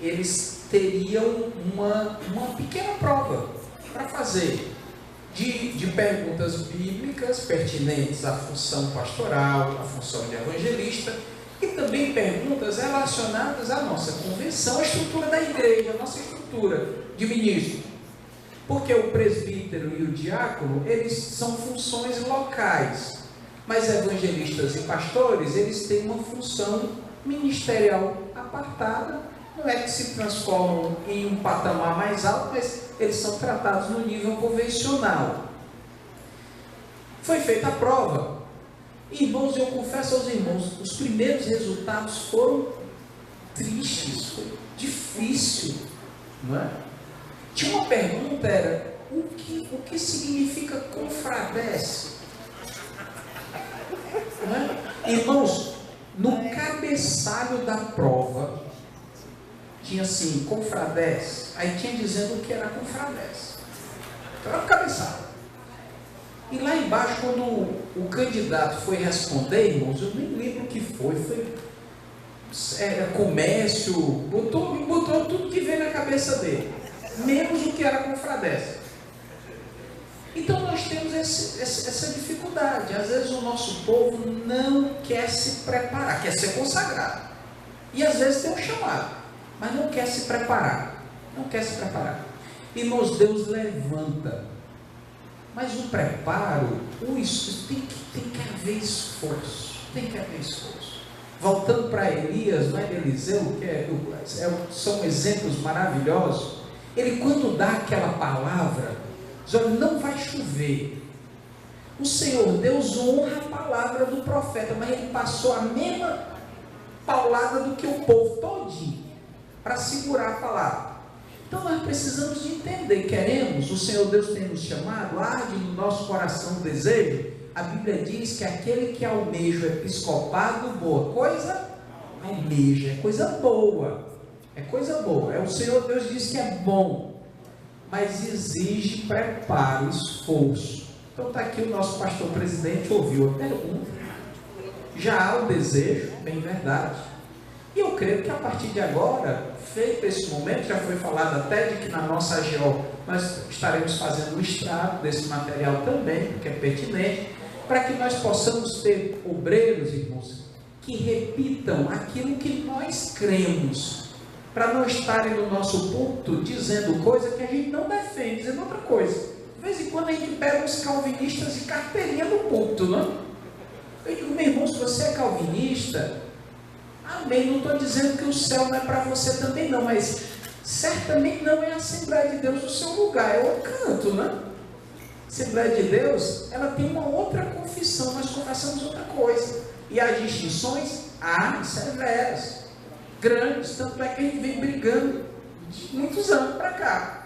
Eles teriam uma pequena prova para fazer, de perguntas bíblicas pertinentes à função pastoral, à função de evangelista, e também perguntas relacionadas à nossa convenção, à estrutura da igreja, à nossa estrutura de ministro. Porque o presbítero e o diácono, eles são funções locais, mas evangelistas e pastores, eles têm uma função ministerial apartada. Não é que se transformam em um patamar mais alto, mas eles são tratados no nível convencional. Foi feita a prova. Irmãos, eu confesso aos irmãos, os primeiros resultados foram tristes, foi difícil, não é? Tinha uma pergunta, era, o que significa confradece? Não é? Irmãos, no cabeçalho da prova, tinha assim, confradece, aí tinha dizendo o que era confradece. Então era o cabeçalho. E lá embaixo, quando o candidato foi responder, irmãos, eu nem lembro o que foi comércio, botou tudo que veio na cabeça dele, menos o que era confradece. Então nós temos essa dificuldade. Às vezes o nosso povo não quer se preparar, quer ser consagrado. E às vezes tem um chamado, mas não quer se preparar. Não quer se preparar. Irmãos, Deus levanta. Mas o preparo, isso tem que haver esforço. Tem que haver esforço. Voltando para Elias, não é Eliseu, são exemplos maravilhosos. Ele, quando dá aquela palavra, diz, olha, não vai chover. O Senhor Deus honra a palavra do profeta, mas ele passou a mesma paulada do que o povo todinho para segurar a palavra. Então nós precisamos de entender, queremos, o Senhor Deus tem nos chamado, arde no nosso coração o desejo. A Bíblia diz que aquele que almeja o episcopado, boa coisa, almeja, é coisa boa, é coisa boa. O Senhor Deus diz que é bom, mas exige preparo, esforço. Então está aqui o nosso pastor presidente, ouviu a pergunta, já há o desejo, bem verdade, e eu creio que a partir de agora, feito esse momento, já foi falado até de que na nossa AGO nós estaremos fazendo o extrato desse material também, porque é pertinente, para que nós possamos ter obreiros, irmãos, que repitam aquilo que nós cremos, para não estarem no nosso púlpito dizendo coisa que a gente não defende, dizendo outra coisa. De vez em quando a gente pega uns calvinistas de carteirinha no púlpito, não? Eu digo, meu irmão, se você é calvinista, amém, não estou dizendo que o céu não é para você também não, mas certamente não é a Assembleia de Deus o seu lugar, é o canto, né? A Assembleia de Deus, ela tem uma outra confissão, nós confessamos outra coisa, e as distinções, severas, grandes, tanto é que a gente vem brigando de muitos anos para cá.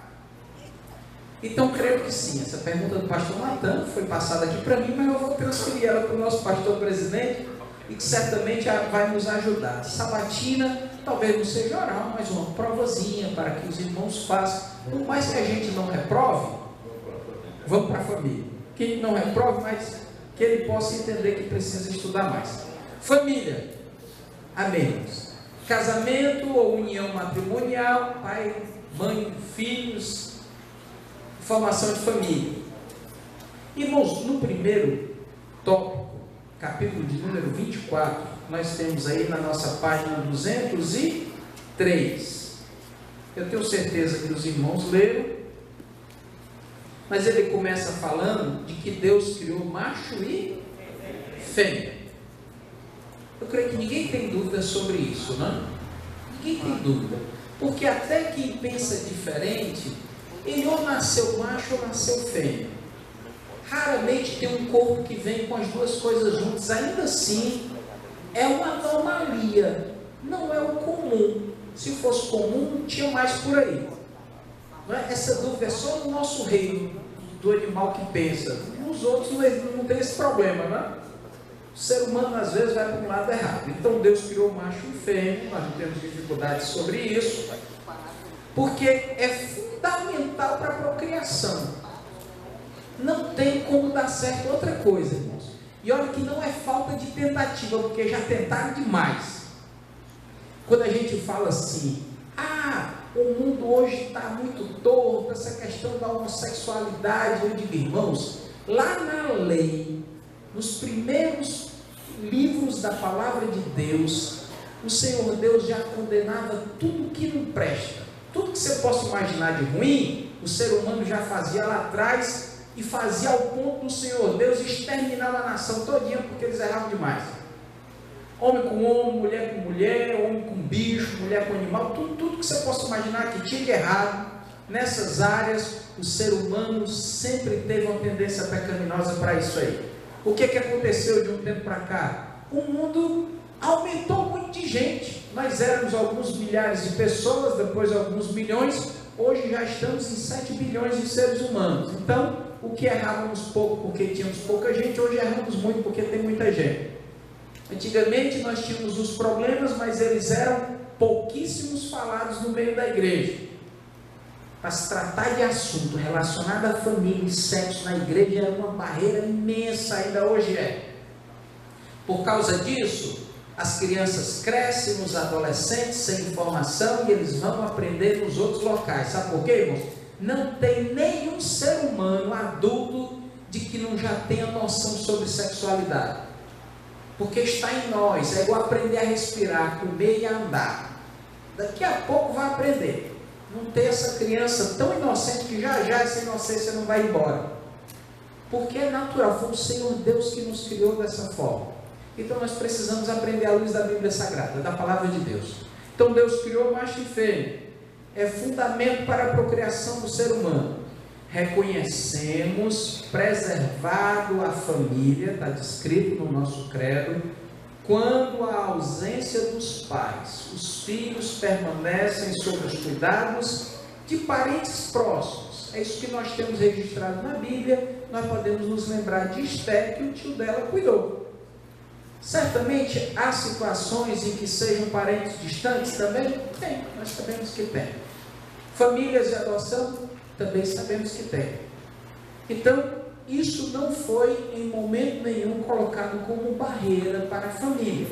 Então creio que sim, essa pergunta do pastor Natan foi passada aqui para mim, mas eu vou transferir ela para o nosso pastor presidente, e que certamente vai nos ajudar. Sabatina, talvez não seja oral, mas uma provazinha para que os irmãos façam. Por mais que a gente não reprove, vamos para a família. Que ele não reprove, mas que ele possa entender que precisa estudar mais. Família, amém. Casamento ou união matrimonial, pai, mãe, filhos, formação de família. Irmãos, no primeiro tópico, capítulo de número 24, nós temos aí na nossa página 203. Eu tenho certeza que os irmãos leram, mas ele começa falando de que Deus criou macho e fêmea. Eu creio que ninguém tem dúvida sobre isso, não? Ninguém tem dúvida, porque até quem pensa diferente, ele ou nasceu macho ou nasceu fêmea. Raramente tem um corpo que vem com as duas coisas juntas, ainda assim é uma anomalia, não é o comum. Se fosse comum, tinha mais por aí. Não é? Essa dúvida é só no nosso reino do animal que pensa. Nos outros não tem esse problema, não é? O ser humano às vezes vai para um lado errado. Então Deus criou macho e fêmea, nós não temos dificuldades sobre isso, porque é fundamental para a procriação. Não tem como dar certo outra coisa, irmãos. E olha que não é falta de tentativa, porque já tentaram demais. Quando a gente fala assim, o mundo hoje está muito torto, essa questão da homossexualidade. Eu digo, irmãos, lá na lei, nos primeiros livros da palavra de Deus, o Senhor Deus já condenava tudo que não presta. Tudo que você possa imaginar de ruim, o ser humano já fazia lá atrás, e fazia ao ponto do Senhor Deus exterminar a nação todinha, porque eles erravam demais. Homem com homem, mulher com mulher, homem com bicho, mulher com animal, tudo que você possa imaginar que tinha de errado, nessas áreas, o ser humano sempre teve uma tendência pecaminosa para isso aí. O que aconteceu de um tempo para cá? O mundo aumentou muito de gente. Nós éramos alguns milhares de pessoas, depois alguns milhões, hoje já estamos em 7 bilhões de seres humanos. Então, o que errávamos pouco porque tínhamos pouca gente, hoje erramos muito porque tem muita gente. Antigamente nós tínhamos os problemas, mas eles eram pouquíssimos falados no meio da igreja. Para se tratar de assunto relacionado à família e sexo na igreja era uma barreira imensa, ainda hoje é. Por causa disso, as crianças crescem, os adolescentes sem informação e eles vão aprender nos outros locais. Sabe por quê, irmãos? Não tem nenhum ser humano adulto de que não já tenha noção sobre sexualidade. Porque está em nós, é igual aprender a respirar, comer e a andar. Daqui a pouco vai aprender. Não ter essa criança tão inocente que já essa inocência não vai embora. Porque é natural, foi o Senhor Deus que nos criou dessa forma. Então nós precisamos aprender à luz da Bíblia Sagrada, da Palavra de Deus. Então Deus criou macho e fêmea. É fundamento para a procriação do ser humano. Reconhecemos preservado a família, está descrito no nosso credo, quando há ausência dos pais, os filhos permanecem sob os cuidados de parentes próximos. É isso que nós temos registrado na Bíblia. Nós podemos nos lembrar de Esther, que o tio dela cuidou. Certamente há situações em que sejam parentes distantes também? Tem, nós sabemos que tem. Famílias de adoção? Também sabemos que tem. Então, isso não foi em momento nenhum colocado como barreira para a família.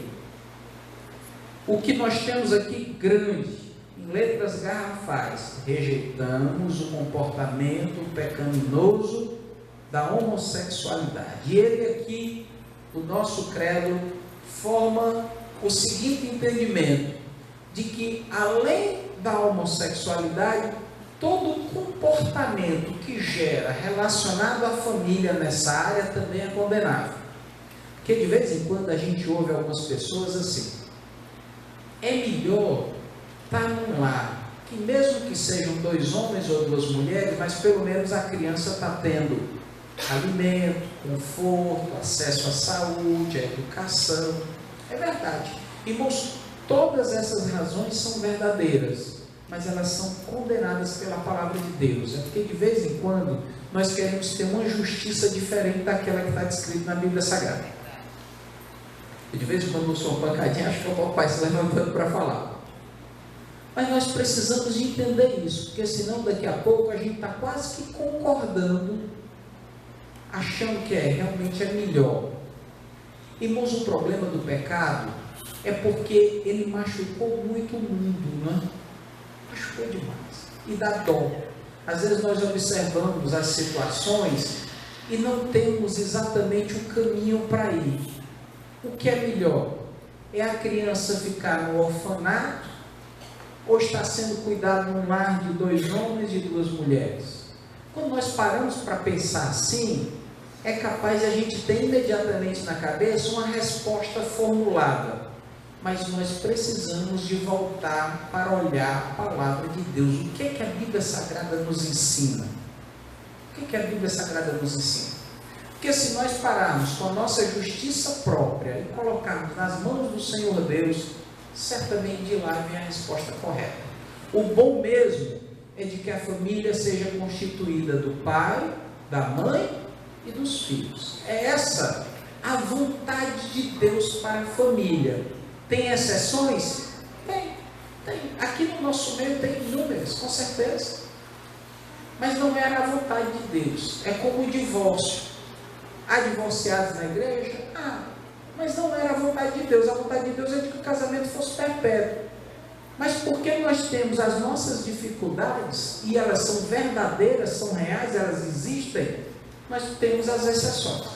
O que nós temos aqui grande, em letras garrafais, rejeitamos o comportamento pecaminoso da homossexualidade. E ele aqui, o nosso credo, forma o seguinte entendimento, de que além da homossexualidade, todo comportamento que gera relacionado à família nessa área também é condenável. Porque de vez em quando a gente ouve algumas pessoas assim: é melhor estar num lar que mesmo que sejam 2 homens ou 2 mulheres, mas pelo menos a criança está tendo alimento, conforto, acesso à saúde, à educação. É verdade. Irmãos, todas essas razões são verdadeiras, mas elas são condenadas pela palavra de Deus. É porque de vez em quando nós queremos ter uma justiça diferente daquela que está descrita na Bíblia Sagrada. E de vez em quando eu sou uma pancadinha, acho que é o papai se levantando para falar. Mas nós precisamos de entender isso, porque senão daqui a pouco a gente está quase que concordando, achando que realmente é melhor. Irmãos, o problema do pecado é porque ele machucou muito o mundo, não é? Machucou demais, e dá dó. Às vezes nós observamos as situações e não temos exatamente o caminho para ir. O que é melhor? É a criança ficar no orfanato ou está sendo cuidado num lar de 2 homens e 2 mulheres? Quando nós paramos para pensar assim, é capaz de a gente ter imediatamente na cabeça uma resposta formulada. Mas nós precisamos de voltar para olhar a palavra de Deus. O que é que a Bíblia Sagrada nos ensina? O que é que a Bíblia Sagrada nos ensina? Porque se nós pararmos com a nossa justiça própria e colocarmos nas mãos do Senhor Deus, certamente de lá vem a resposta correta. O bom mesmo é de que a família seja constituída do pai, da mãe e dos filhos. É essa a vontade de Deus para a família. Tem exceções? Tem. Aqui no nosso meio tem inúmeras, com certeza. Mas não era a vontade de Deus. É como o divórcio. Há divorciados na igreja? Mas não era a vontade de Deus. A vontade de Deus é de que o casamento fosse perpétuo. Mas porque nós temos as nossas dificuldades, e elas são verdadeiras, são reais, elas existem, nós temos as exceções.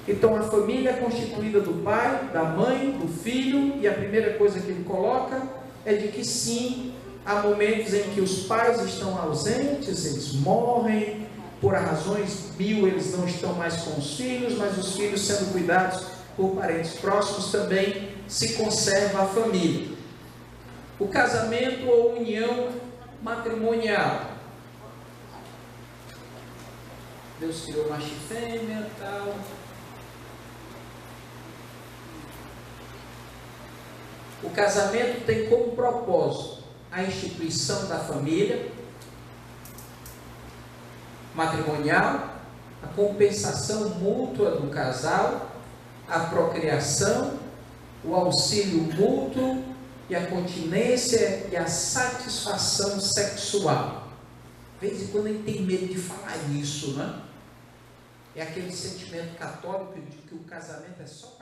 Então a família é constituída do pai, da mãe, do filho, e a primeira coisa que ele coloca é de que sim, há momentos em que os pais estão ausentes, eles morrem, por razões mil eles não estão mais com os filhos, mas os filhos sendo cuidados por parentes próximos também se conserva a família. O casamento ou união matrimonial. Deus criou macho e fêmea e tal. O casamento tem como propósito a instituição da família matrimonial, a compensação mútua do casal, a procriação, o auxílio mútuo e a continência e a satisfação sexual. De vez em quando a gente tem medo de falar isso, né? É aquele sentimento católico de que o casamento é só